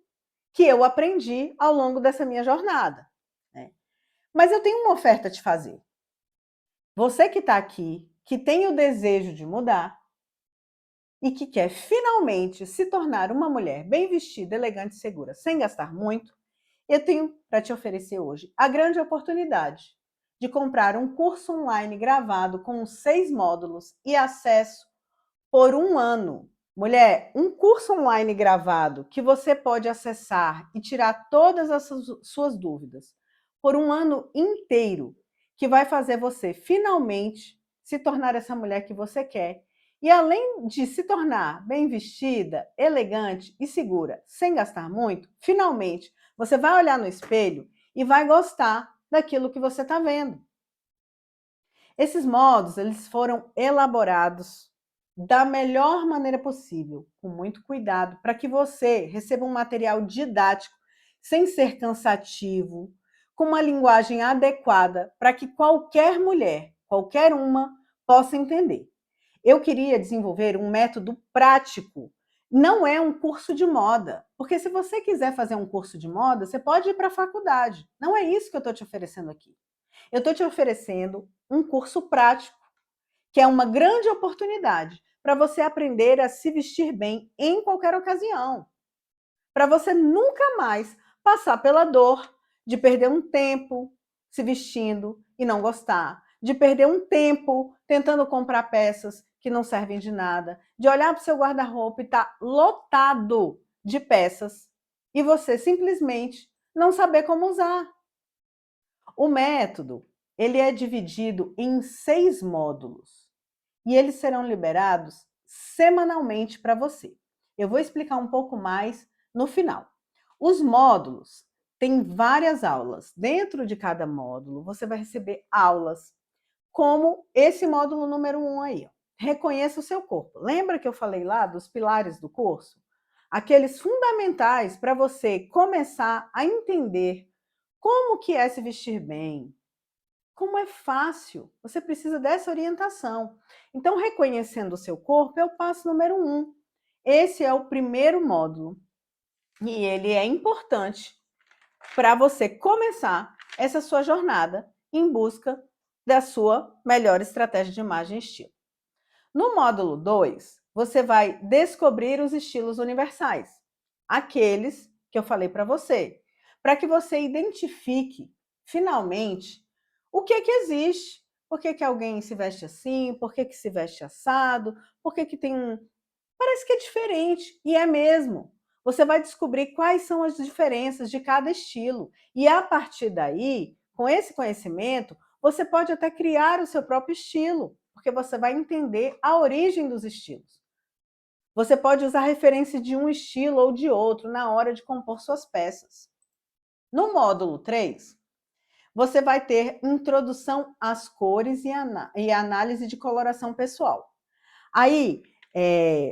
que eu aprendi ao longo dessa minha jornada. Né? Mas eu tenho uma oferta a te fazer. Você que está aqui, que tem o desejo de mudar e que quer finalmente se tornar uma mulher bem vestida, elegante e segura, sem gastar muito, eu tenho para te oferecer hoje a grande oportunidade de comprar um curso online gravado com 6 módulos e acesso por 1 ano. Mulher, um curso online gravado que você pode acessar e tirar todas as suas dúvidas por 1 ano inteiro, que vai fazer você finalmente se tornar essa mulher que você quer. E além de se tornar bem vestida, elegante e segura, sem gastar muito, finalmente você vai olhar no espelho e vai gostar daquilo que você está vendo. Esses modos, eles foram elaborados da melhor maneira possível, com muito cuidado, para que você receba um material didático, sem ser cansativo, com uma linguagem adequada, para que qualquer mulher, qualquer uma, possa entender. Eu queria desenvolver um método prático. Não é um curso de moda, porque se você quiser fazer um curso de moda, você pode ir para a faculdade. Não é isso que eu estou te oferecendo aqui. Eu estou te oferecendo um curso prático, que é uma grande oportunidade para você aprender a se vestir bem em qualquer ocasião. Para você nunca mais passar pela dor de perder um tempo se vestindo e não gostar, de perder um tempo tentando comprar peças que não servem de nada, de olhar para o seu guarda-roupa e estar lotado de peças e você simplesmente não saber como usar. O método, ele é dividido em 6 módulos e eles serão liberados semanalmente para você. Eu vou explicar um pouco mais no final. Os módulos tem várias aulas. Dentro de cada módulo, você vai receber aulas, como esse módulo número 1 aí, ó. Reconheça o seu corpo. Lembra que eu falei lá dos pilares do curso? Aqueles fundamentais para você começar a entender como que é se vestir bem, como é fácil. Você precisa dessa orientação. Então, reconhecendo o seu corpo é o passo número 1. Esse é o primeiro módulo. E ele é importante para você começar essa sua jornada em busca da sua melhor estratégia de imagem e estilo. No módulo 2, você vai descobrir os estilos universais, aqueles que eu falei para você, para que você identifique, finalmente, o que existe. Por que alguém se veste assim? Por que se veste assado? Por que tem um... Parece que é diferente, e é mesmo. Você vai descobrir quais são as diferenças de cada estilo. E a partir daí, com esse conhecimento, você pode até criar o seu próprio estilo, porque você vai entender a origem dos estilos. Você pode usar referência de um estilo ou de outro na hora de compor suas peças. No módulo 3, você vai ter introdução às cores e análise de coloração pessoal. Aí,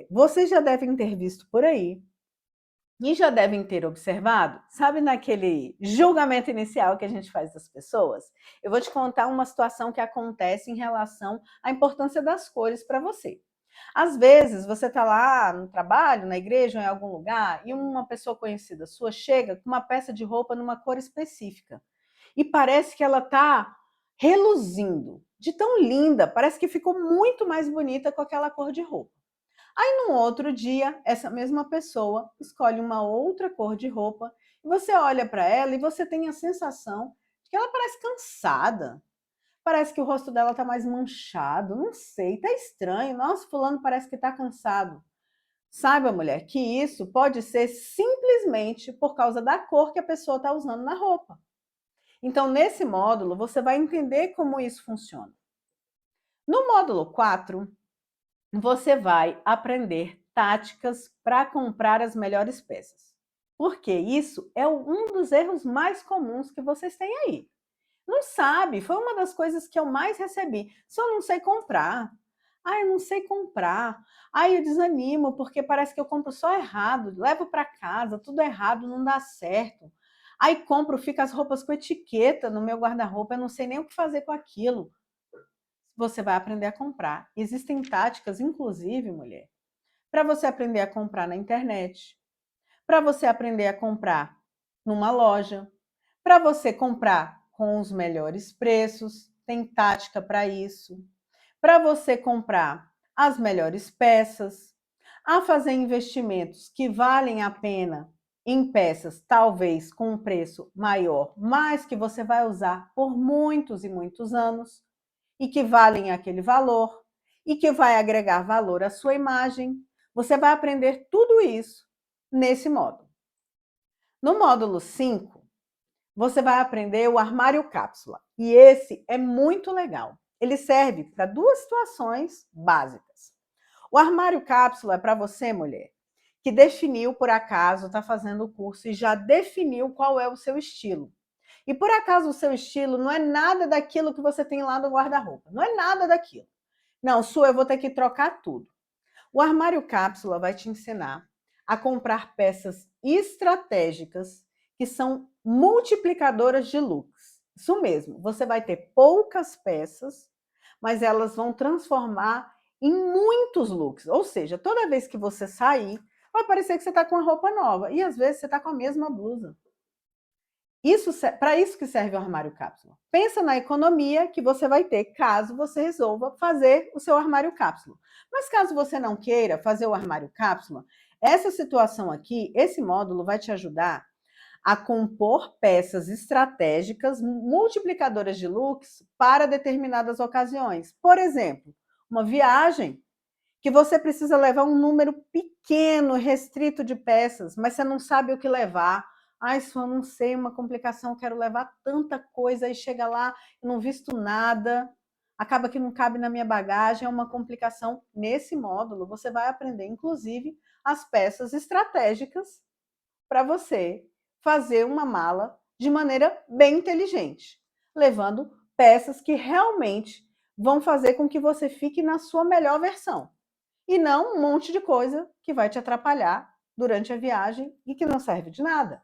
vocês já devem ter visto por aí, e já devem ter observado, sabe naquele julgamento inicial que a gente faz das pessoas? Eu vou te contar uma situação que acontece em relação à importância das cores para você. Às vezes, você está lá no trabalho, na igreja ou em algum lugar, e uma pessoa conhecida sua chega com uma peça de roupa numa cor específica. E parece que ela está reluzindo, de tão linda, parece que ficou muito mais bonita com aquela cor de roupa. Aí, num outro dia, essa mesma pessoa escolhe uma outra cor de roupa e você olha para ela e você tem a sensação de que ela parece cansada. Parece que o rosto dela está mais manchado, não sei, tá estranho. Nossa, fulano parece que está cansado. Saiba, mulher, que isso pode ser simplesmente por causa da cor que a pessoa está usando na roupa. Então, nesse módulo, você vai entender como isso funciona. No módulo 4, você vai aprender táticas para comprar as melhores peças. Porque isso é um dos erros mais comuns que vocês têm aí. Não sabe, foi uma das coisas que eu mais recebi. Só não sei comprar. Eu não sei comprar. Eu desanimo porque parece que eu compro só errado, levo para casa, tudo errado, não dá certo. Aí compro, fica as roupas com etiqueta no meu guarda-roupa, eu não sei nem o que fazer com aquilo. Você vai aprender a comprar. Existem táticas, inclusive, mulher, para você aprender a comprar na internet, para você aprender a comprar numa loja, para você comprar com os melhores preços, tem tática para isso, para você comprar as melhores peças, a fazer investimentos que valem a pena em peças, talvez com um preço maior, mas que você vai usar por muitos e muitos anos, e que valem aquele valor, e que vai agregar valor à sua imagem. Você vai aprender tudo isso nesse módulo. No módulo 5, você vai aprender o armário cápsula. E esse é muito legal. Ele serve para duas situações básicas. O armário cápsula é para você, mulher, que definiu por acaso, está fazendo o curso e já definiu qual é o seu estilo. E por acaso o seu estilo não é nada daquilo que você tem lá no guarda-roupa. Não é nada daquilo. Não, Su, eu vou ter que trocar tudo. O armário cápsula vai te ensinar a comprar peças estratégicas que são multiplicadoras de looks. Isso mesmo, você vai ter poucas peças, mas elas vão transformar em muitos looks. Ou seja, toda vez que você sair, vai parecer que você está com uma roupa nova. E às vezes você está com a mesma blusa. Para isso que serve o armário cápsula. Pensa na economia que você vai ter caso você resolva fazer o seu armário cápsula. Mas caso você não queira fazer o armário cápsula, essa situação aqui, esse módulo vai te ajudar a compor peças estratégicas multiplicadoras de looks para determinadas ocasiões. Por exemplo, uma viagem que você precisa levar um número pequeno, restrito de peças, mas você não sabe o que levar. Só não sei, uma complicação, quero levar tanta coisa, aí chega lá, não visto nada, acaba que não cabe na minha bagagem, é uma complicação. Nesse módulo, você vai aprender, inclusive, as peças estratégicas para você fazer uma mala de maneira bem inteligente, levando peças que realmente vão fazer com que você fique na sua melhor versão. E não um monte de coisa que vai te atrapalhar durante a viagem e que não serve de nada.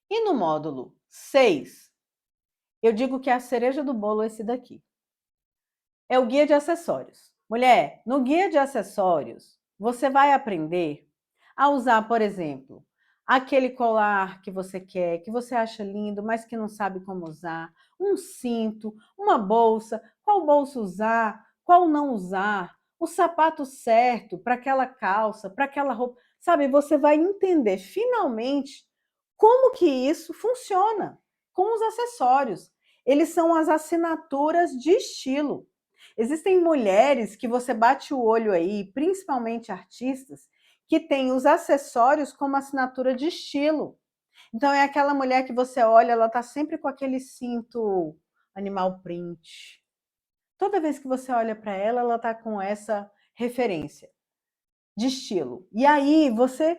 E no módulo 6, eu digo que é a cereja do bolo esse daqui. É o guia de acessórios. Mulher, no guia de acessórios, você vai aprender a usar, por exemplo, aquele colar que você quer, que você acha lindo, mas que não sabe como usar, um cinto, uma bolsa, qual bolsa usar, qual não usar, o sapato certo para aquela calça, para aquela roupa. Sabe, você vai entender finalmente como que isso funciona com os acessórios. Eles são as assinaturas de estilo. Existem mulheres que você bate o olho aí, principalmente artistas, que têm os acessórios como assinatura de estilo. Então é aquela mulher que você olha, ela tá sempre com aquele cinto animal print. Toda vez que você olha para ela, ela tá com essa referência de estilo. E aí você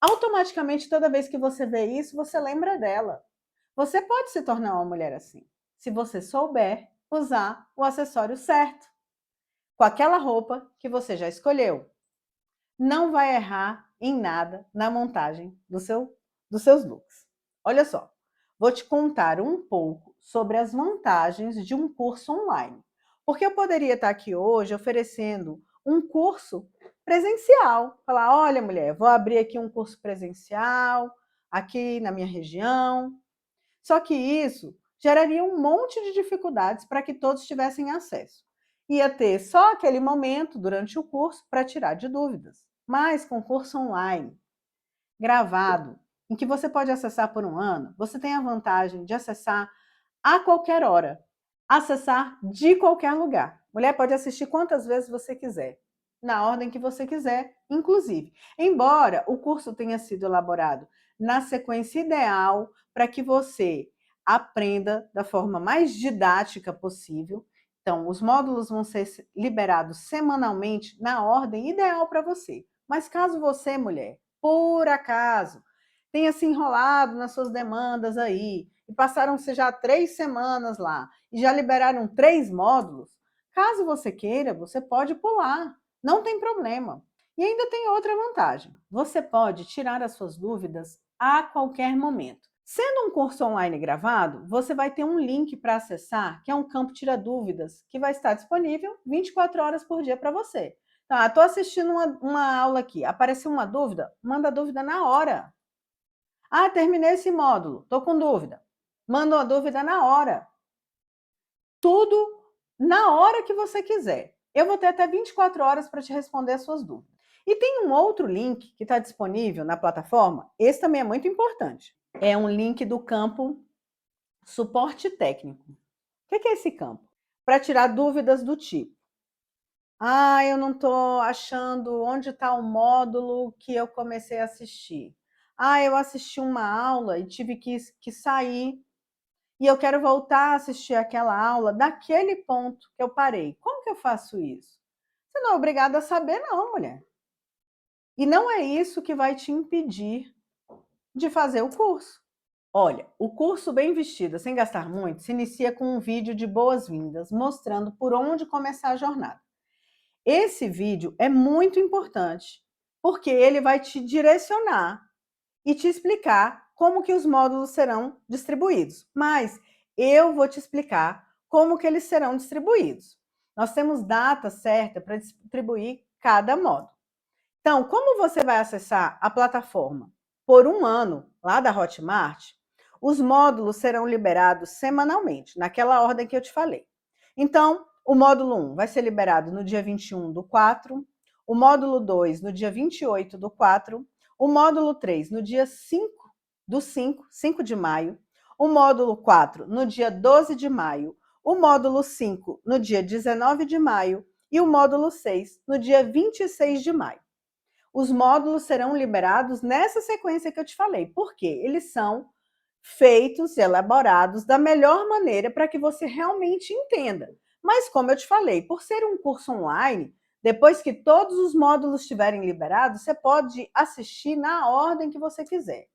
automaticamente, toda vez que você vê isso, você lembra dela. Você pode se tornar uma mulher assim, se você souber usar o acessório certo, com aquela roupa que você já escolheu. Não vai errar em nada na montagem dos seus looks. Olha só, vou te contar um pouco sobre as vantagens de um curso online. Porque eu poderia estar aqui hoje oferecendo um curso presencial. Falar, olha mulher, vou abrir aqui um curso presencial, aqui na minha região. Só que isso geraria um monte de dificuldades para que todos tivessem acesso. Ia ter só aquele momento durante o curso para tirar de dúvidas. Mas com curso online, gravado, em que você pode acessar por um ano, você tem a vantagem de acessar a qualquer hora, acessar de qualquer lugar. Mulher pode assistir quantas vezes você quiser, na ordem que você quiser, inclusive. Embora o curso tenha sido elaborado na sequência ideal para que você aprenda da forma mais didática possível. Então, os módulos vão ser liberados semanalmente na ordem ideal para você. Mas caso você, mulher, por acaso, tenha se enrolado nas suas demandas aí, e passaram-se já 3 semanas lá, e já liberaram 3 módulos, caso você queira, você pode pular, não tem problema. E ainda tem outra vantagem, você pode tirar as suas dúvidas a qualquer momento. Sendo um curso online gravado, você vai ter um link para acessar, que é um campo tira dúvidas, que vai estar disponível 24 horas por dia para você. Tá, estou assistindo uma aula aqui, apareceu uma dúvida? Manda a dúvida na hora. Ah, terminei esse módulo, estou com dúvida. Manda uma dúvida na hora. Tudo na hora que você quiser. Eu vou ter até 24 horas para te responder as suas dúvidas. E tem um outro link que está disponível na plataforma, esse também é muito importante. É um link do campo suporte técnico. O que é esse campo? Para tirar dúvidas do tipo: ah, eu não estou achando onde está o módulo que eu comecei a assistir. Ah, eu assisti uma aula e tive que sair e eu quero voltar a assistir aquela aula daquele ponto que eu parei. Como que eu faço isso? Você não é obrigada a saber, não, mulher. E não é isso que vai te impedir de fazer o curso. Olha, o curso Bem Vestida Sem Gastar Muito se inicia com um vídeo de boas-vindas mostrando por onde começar a jornada. Esse vídeo é muito importante porque ele vai te direcionar e te explicar como que os módulos serão distribuídos. Mas eu vou te explicar como que eles serão distribuídos. Nós temos data certa para distribuir cada módulo. Então, como você vai acessar a plataforma por um ano lá da Hotmart, os módulos serão liberados semanalmente, naquela ordem que eu te falei. Então, o módulo 1 vai ser liberado no dia 21 do 4, o módulo 2 no dia 28 do 4, o módulo 3 no dia 5 do 5 de maio, o módulo 4 no dia 12 de maio, o módulo 5 no dia 19 de maio e o módulo 6 no dia 26 de maio. Os módulos serão liberados nessa sequência que eu te falei, porque eles são feitos e elaborados da melhor maneira para que você realmente entenda. Mas, como eu te falei, por ser um curso online, depois que todos os módulos estiverem liberados, você pode assistir na ordem que você quiser.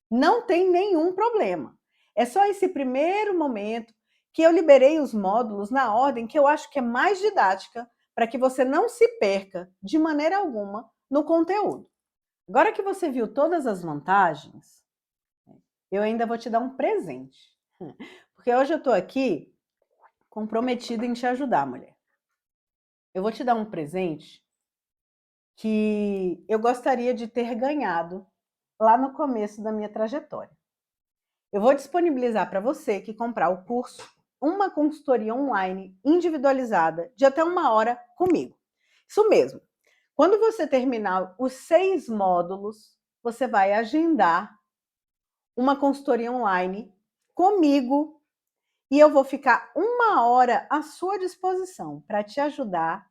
Não tem nenhum problema. É só esse primeiro momento que eu liberei os módulos na ordem que eu acho que é mais didática, para que você não se perca de maneira alguma no conteúdo. Agora que você viu todas as vantagens, eu ainda vou te dar um presente. Porque hoje eu estou aqui comprometida em te ajudar, mulher. Eu vou te dar um presente que eu gostaria de ter ganhado lá no começo da minha trajetória. Eu vou disponibilizar para você que comprar o curso uma consultoria online individualizada de até 1 hora comigo. Isso mesmo. Quando você terminar os 6 módulos, você vai agendar uma consultoria online comigo e eu vou ficar 1 hora à sua disposição para te ajudar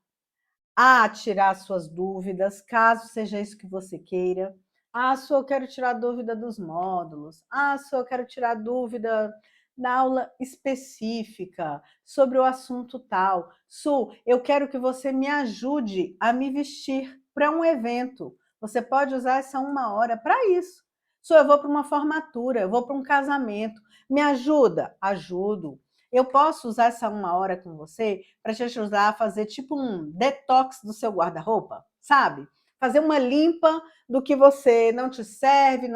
a tirar suas dúvidas, caso seja isso que você queira. Ah, Su, eu quero tirar dúvida dos módulos. Ah, Su, eu quero tirar dúvida da aula específica sobre o assunto tal. Su, eu quero que você me ajude a me vestir para um evento. Você pode usar essa 1 hora para isso. Su, eu vou para uma formatura, eu vou para um casamento. Me ajuda? Ajudo. Eu posso usar essa 1 hora com você para te ajudar a fazer tipo um detox do seu guarda-roupa, sabe? Fazer uma limpa do que você não te serve,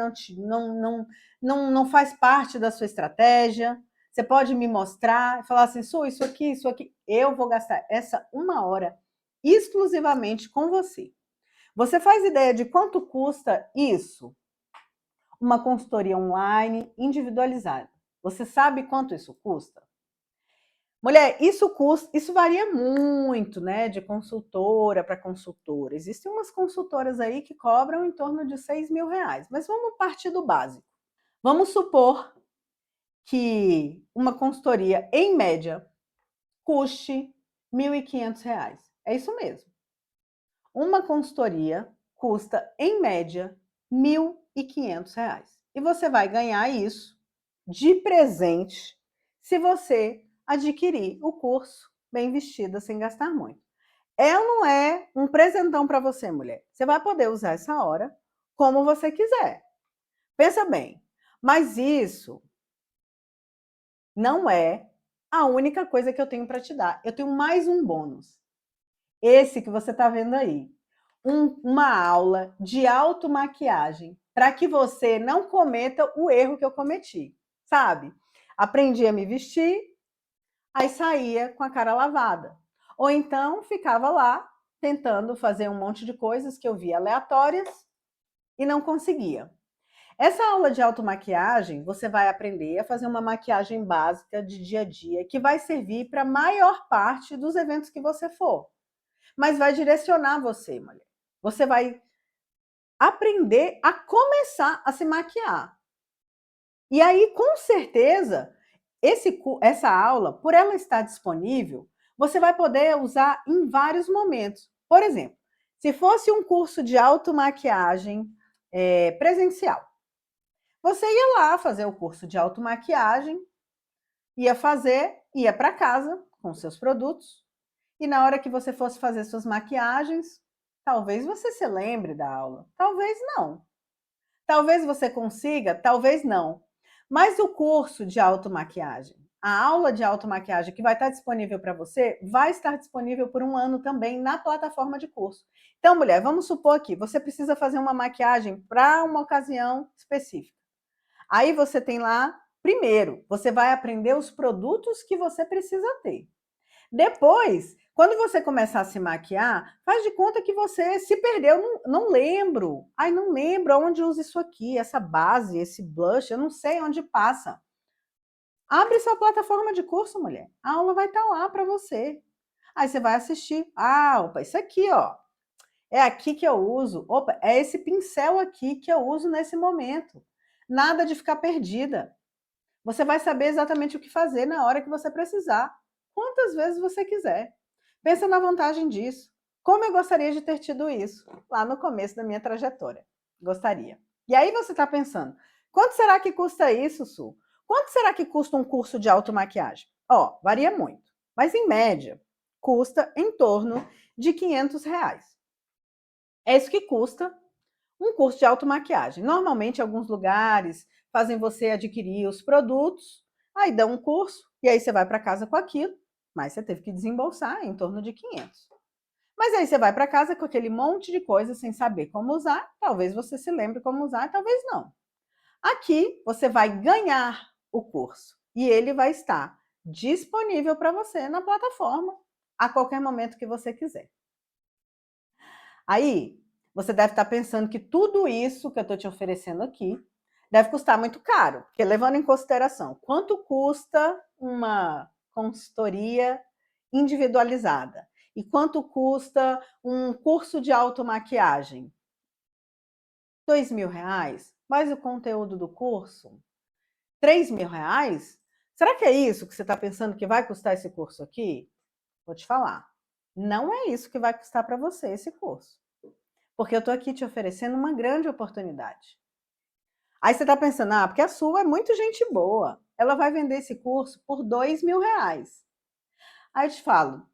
não faz parte da sua estratégia. Você pode me mostrar e falar assim, Su, isso aqui, isso aqui. Eu vou gastar essa 1 hora exclusivamente com você. Você faz ideia de quanto custa isso? Uma consultoria online individualizada. Você sabe quanto isso custa? Mulher, isso varia muito, né, de consultora para consultora. Existem umas consultoras aí que cobram em torno de R$ 6.000, mas vamos partir do básico. Vamos supor que uma consultoria, em média, custe R$ 1.500. É isso mesmo. Uma consultoria custa, em média, R$ 1.500. E você vai ganhar isso de presente se você adquirir o curso Bem Vestida Sem Gastar Muito. É ou não é um presentão para você, mulher? Você vai poder usar essa hora como você quiser. Pensa bem, mas isso não é a única coisa que eu tenho para te dar. Eu tenho mais um bônus. Esse que você está vendo aí. Uma aula de automaquiagem para que você não cometa o erro que eu cometi, sabe? Aprendi a me vestir, aí saía com a cara lavada. Ou então ficava lá tentando fazer um monte de coisas que eu via aleatórias e não conseguia. Essa aula de automaquiagem, você vai aprender a fazer uma maquiagem básica de dia a dia que vai servir para a maior parte dos eventos que você for. Mas vai direcionar você, mulher. Você vai aprender a começar a se maquiar. E aí, com certeza, essa aula, por ela estar disponível, você vai poder usar em vários momentos. Por exemplo, se fosse um curso de automaquiagem presencial, você ia lá fazer o curso de automaquiagem, ia para casa com seus produtos, e na hora que você fosse fazer suas maquiagens, talvez você se lembre da aula, talvez não. Talvez você consiga, talvez não. Mas o curso de automaquiagem, a aula de automaquiagem que vai estar disponível para você, vai estar disponível por 1 ano também na plataforma de curso. Então, mulher, vamos supor que você precisa fazer uma maquiagem para uma ocasião específica. Aí você tem lá, primeiro, você vai aprender os produtos que você precisa ter. Depois, quando você começar a se maquiar, faz de conta que você se perdeu, não lembro. Ai, não lembro onde usa isso aqui, essa base, esse blush, eu não sei onde passa. Abre sua plataforma de curso, mulher. A aula vai estar lá para você. Aí você vai assistir. Ah, opa, isso aqui, ó. É aqui que eu uso. Opa, é esse pincel aqui que eu uso nesse momento. Nada de ficar perdida. Você vai saber exatamente o que fazer na hora que você precisar, quantas vezes você quiser. Pensa na vantagem disso. Como eu gostaria de ter tido isso lá no começo da minha trajetória. Gostaria. E aí você está pensando, quanto será que custa isso, Su? Quanto será que custa um curso de automaquiagem? Ó, varia muito, mas em média custa em torno de R$ 500. É isso que custa um curso de automaquiagem. Normalmente, alguns lugares fazem você adquirir os produtos, aí dão um curso, e aí você vai para casa com aquilo, mas você teve que desembolsar em torno de 500. Mas aí você vai para casa com aquele monte de coisa sem saber como usar, talvez você se lembre como usar, talvez não. Aqui você vai ganhar o curso e ele vai estar disponível para você na plataforma a qualquer momento que você quiser. Aí você deve estar pensando que tudo isso que eu estou te oferecendo aqui deve custar muito caro, porque levando em consideração quanto custa uma consultoria individualizada e quanto custa um curso de automaquiagem. R$ 2.000, mais o conteúdo do curso, R$ 3.000? Será que é isso que você está pensando que vai custar esse curso aqui? Vou te falar. Não é isso que vai custar para você esse curso. Porque eu estou aqui te oferecendo uma grande oportunidade. Aí você está pensando, porque a sua é muito gente boa. Ela vai vender esse curso por R$ 2.000. Aí eu te falo,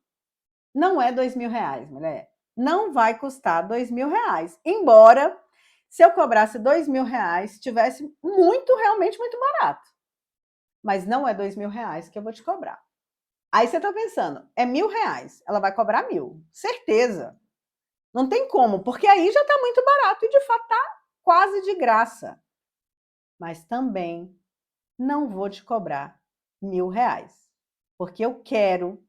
não é R$ 2.000, mulher. Não vai custar R$ 2.000. Embora, se eu cobrasse R$ 2.000, tivesse realmente muito barato. Mas não é R$ 2.000 que eu vou te cobrar. Aí você está pensando, é R$ 1.000, ela vai cobrar 1.000. Certeza. Não tem como, porque aí já está muito barato e de fato está quase de graça. Mas também não vou te cobrar R$ 1.000, porque eu quero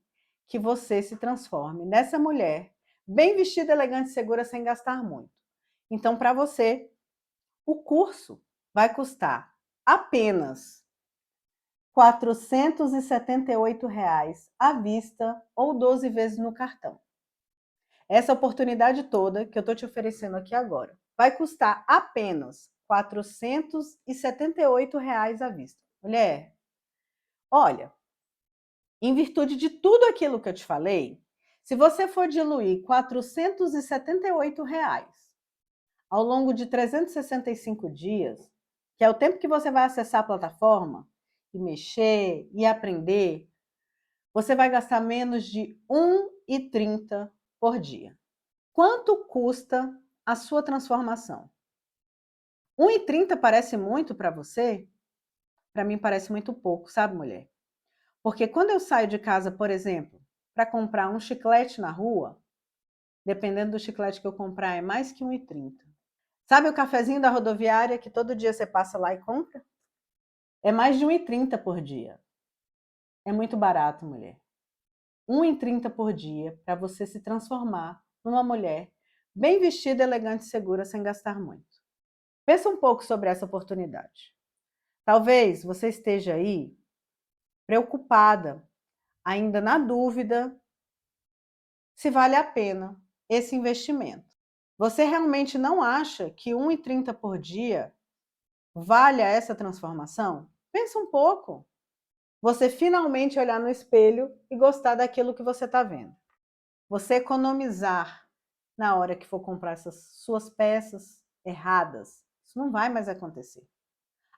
que você se transforme nessa mulher bem vestida, elegante e segura sem gastar muito. Então, para você, o curso vai custar apenas R$ 478 à vista ou 12 vezes no cartão. Essa oportunidade toda que eu estou te oferecendo aqui agora vai custar apenas R$ 478 à vista. Mulher, olha, em virtude de tudo aquilo que eu te falei, se você for diluir R$ 478 ao longo de 365 dias, que é o tempo que você vai acessar a plataforma e mexer e aprender, você vai gastar menos de R$ 1,30 por dia. Quanto custa a sua transformação? R$ 1,30 parece muito para você? Para mim parece muito pouco, sabe, mulher? Porque quando eu saio de casa, por exemplo, para comprar um chiclete na rua, dependendo do chiclete que eu comprar, é mais que R$ 1,30. Sabe o cafezinho da rodoviária que todo dia você passa lá e compra? É mais de R$ 1,30 por dia. É muito barato, mulher. R$ 1,30 por dia para você se transformar numa mulher bem vestida, elegante e segura, sem gastar muito. Pensa um pouco sobre essa oportunidade. Talvez você esteja aí preocupada, ainda na dúvida se vale a pena esse investimento. Você realmente não acha que R$ 1,30 por dia vale essa transformação? Pensa um pouco. Você finalmente olhar no espelho e gostar daquilo que você está vendo. Você economizar na hora que for comprar essas suas peças erradas. Isso não vai mais acontecer.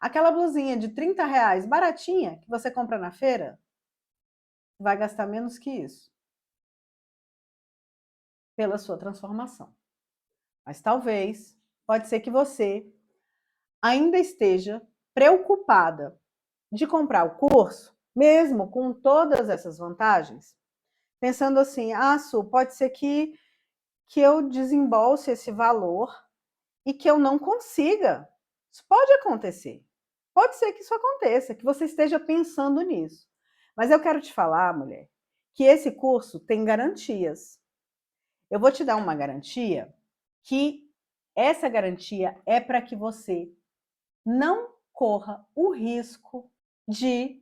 Aquela blusinha de R$ 30, baratinha, que você compra na feira, vai gastar menos que isso pela sua transformação. Mas talvez, pode ser que você ainda esteja preocupada de comprar o curso, mesmo com todas essas vantagens, pensando assim, Su, pode ser que eu desembolse esse valor e que eu não consiga. Isso pode acontecer. Pode ser que isso aconteça, que você esteja pensando nisso. Mas eu quero te falar, mulher, que esse curso tem garantias. Eu vou te dar uma garantia que essa garantia é para que você não corra o risco de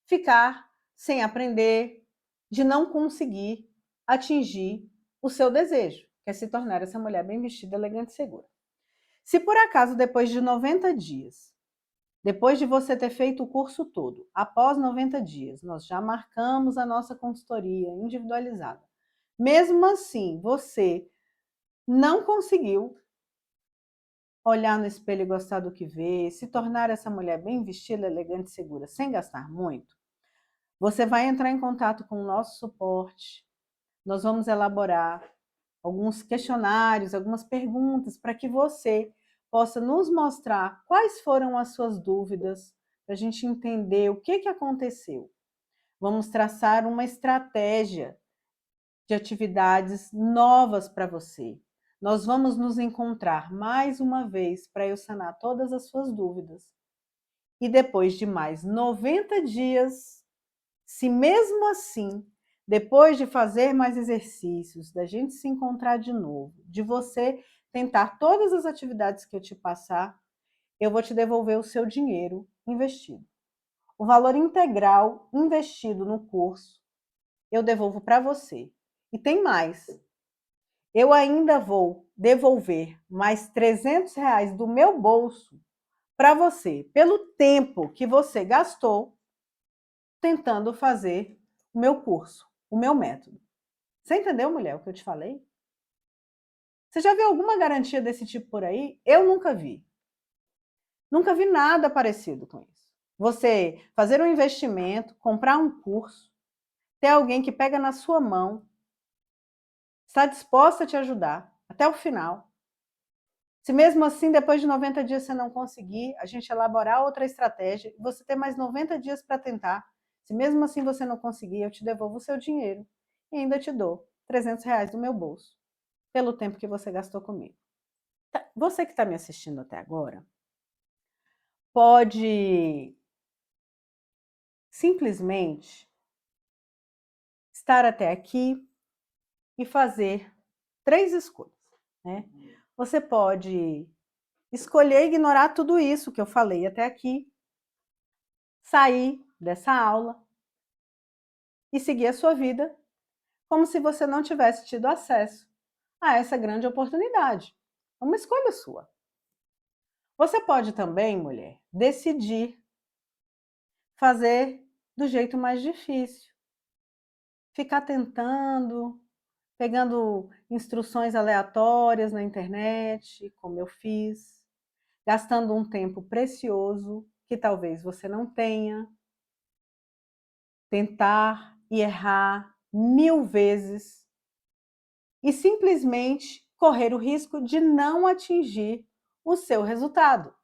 ficar sem aprender, de não conseguir atingir o seu desejo, que é se tornar essa mulher bem vestida, elegante e segura. Se por acaso, depois de 90 dias, depois de você ter feito o curso todo, após 90 dias, nós já marcamos a nossa consultoria individualizada. Mesmo assim, você não conseguiu olhar no espelho e gostar do que vê, se tornar essa mulher bem vestida, elegante e segura, sem gastar muito, você vai entrar em contato com o nosso suporte. Nós vamos elaborar alguns questionários, algumas perguntas para que você possa nos mostrar quais foram as suas dúvidas, para a gente entender o que aconteceu. Vamos traçar uma estratégia de atividades novas para você. Nós vamos nos encontrar mais uma vez para eu sanar todas as suas dúvidas. E depois de mais 90 dias, se mesmo assim, depois de fazer mais exercícios, da gente se encontrar de novo, de você tentar todas as atividades que eu te passar, eu vou te devolver o seu dinheiro investido. O valor integral investido no curso, eu devolvo para você. E tem mais. Eu ainda vou devolver mais R$ 300 do meu bolso para você, pelo tempo que você gastou tentando fazer o meu curso, o meu método. Você entendeu, mulher, o que eu te falei? Você já viu alguma garantia desse tipo por aí? Eu nunca vi. Nunca vi nada parecido com isso. Você fazer um investimento, comprar um curso, ter alguém que pega na sua mão, está disposta a te ajudar até o final. Se mesmo assim, depois de 90 dias você não conseguir, a gente elaborar outra estratégia, e você ter mais 90 dias para tentar. Se mesmo assim você não conseguir, eu te devolvo o seu dinheiro e ainda te dou R$ 300 do meu bolso, pelo tempo que você gastou comigo. Você que está me assistindo até agora, pode simplesmente estar até aqui e fazer 3 escolhas, né? Você pode escolher ignorar tudo isso que eu falei até aqui, sair dessa aula e seguir a sua vida como se você não tivesse tido acesso a essa grande oportunidade. É uma escolha sua. Você pode também, mulher, decidir fazer do jeito mais difícil. Ficar tentando, pegando instruções aleatórias na internet, como eu fiz, gastando um tempo precioso que talvez você não tenha, tentar e errar 1000 vezes e simplesmente correr o risco de não atingir o seu resultado.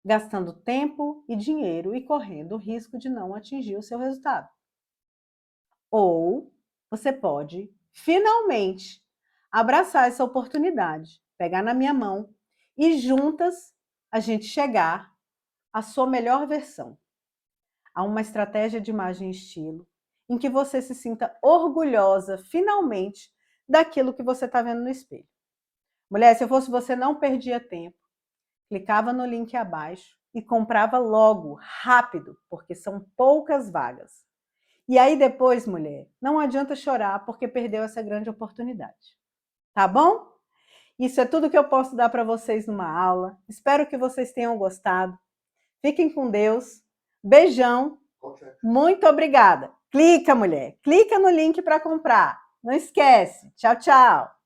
Gastando tempo e dinheiro e correndo o risco de não atingir o seu resultado. Ou você pode, finalmente, abraçar essa oportunidade, pegar na minha mão e juntas a gente chegar à sua melhor versão, a uma estratégia de imagem e estilo, em que você se sinta orgulhosa, finalmente, daquilo que você está vendo no espelho. Mulher, se eu fosse você, não perdia tempo. Clicava no link abaixo e comprava logo, rápido, porque são poucas vagas. E aí depois, mulher, não adianta chorar porque perdeu essa grande oportunidade. Tá bom? Isso é tudo que eu posso dar para vocês numa aula. Espero que vocês tenham gostado. Fiquem com Deus. Beijão. Muito obrigada. Clica, mulher. Clica no link para comprar. Não esquece. Tchau, tchau.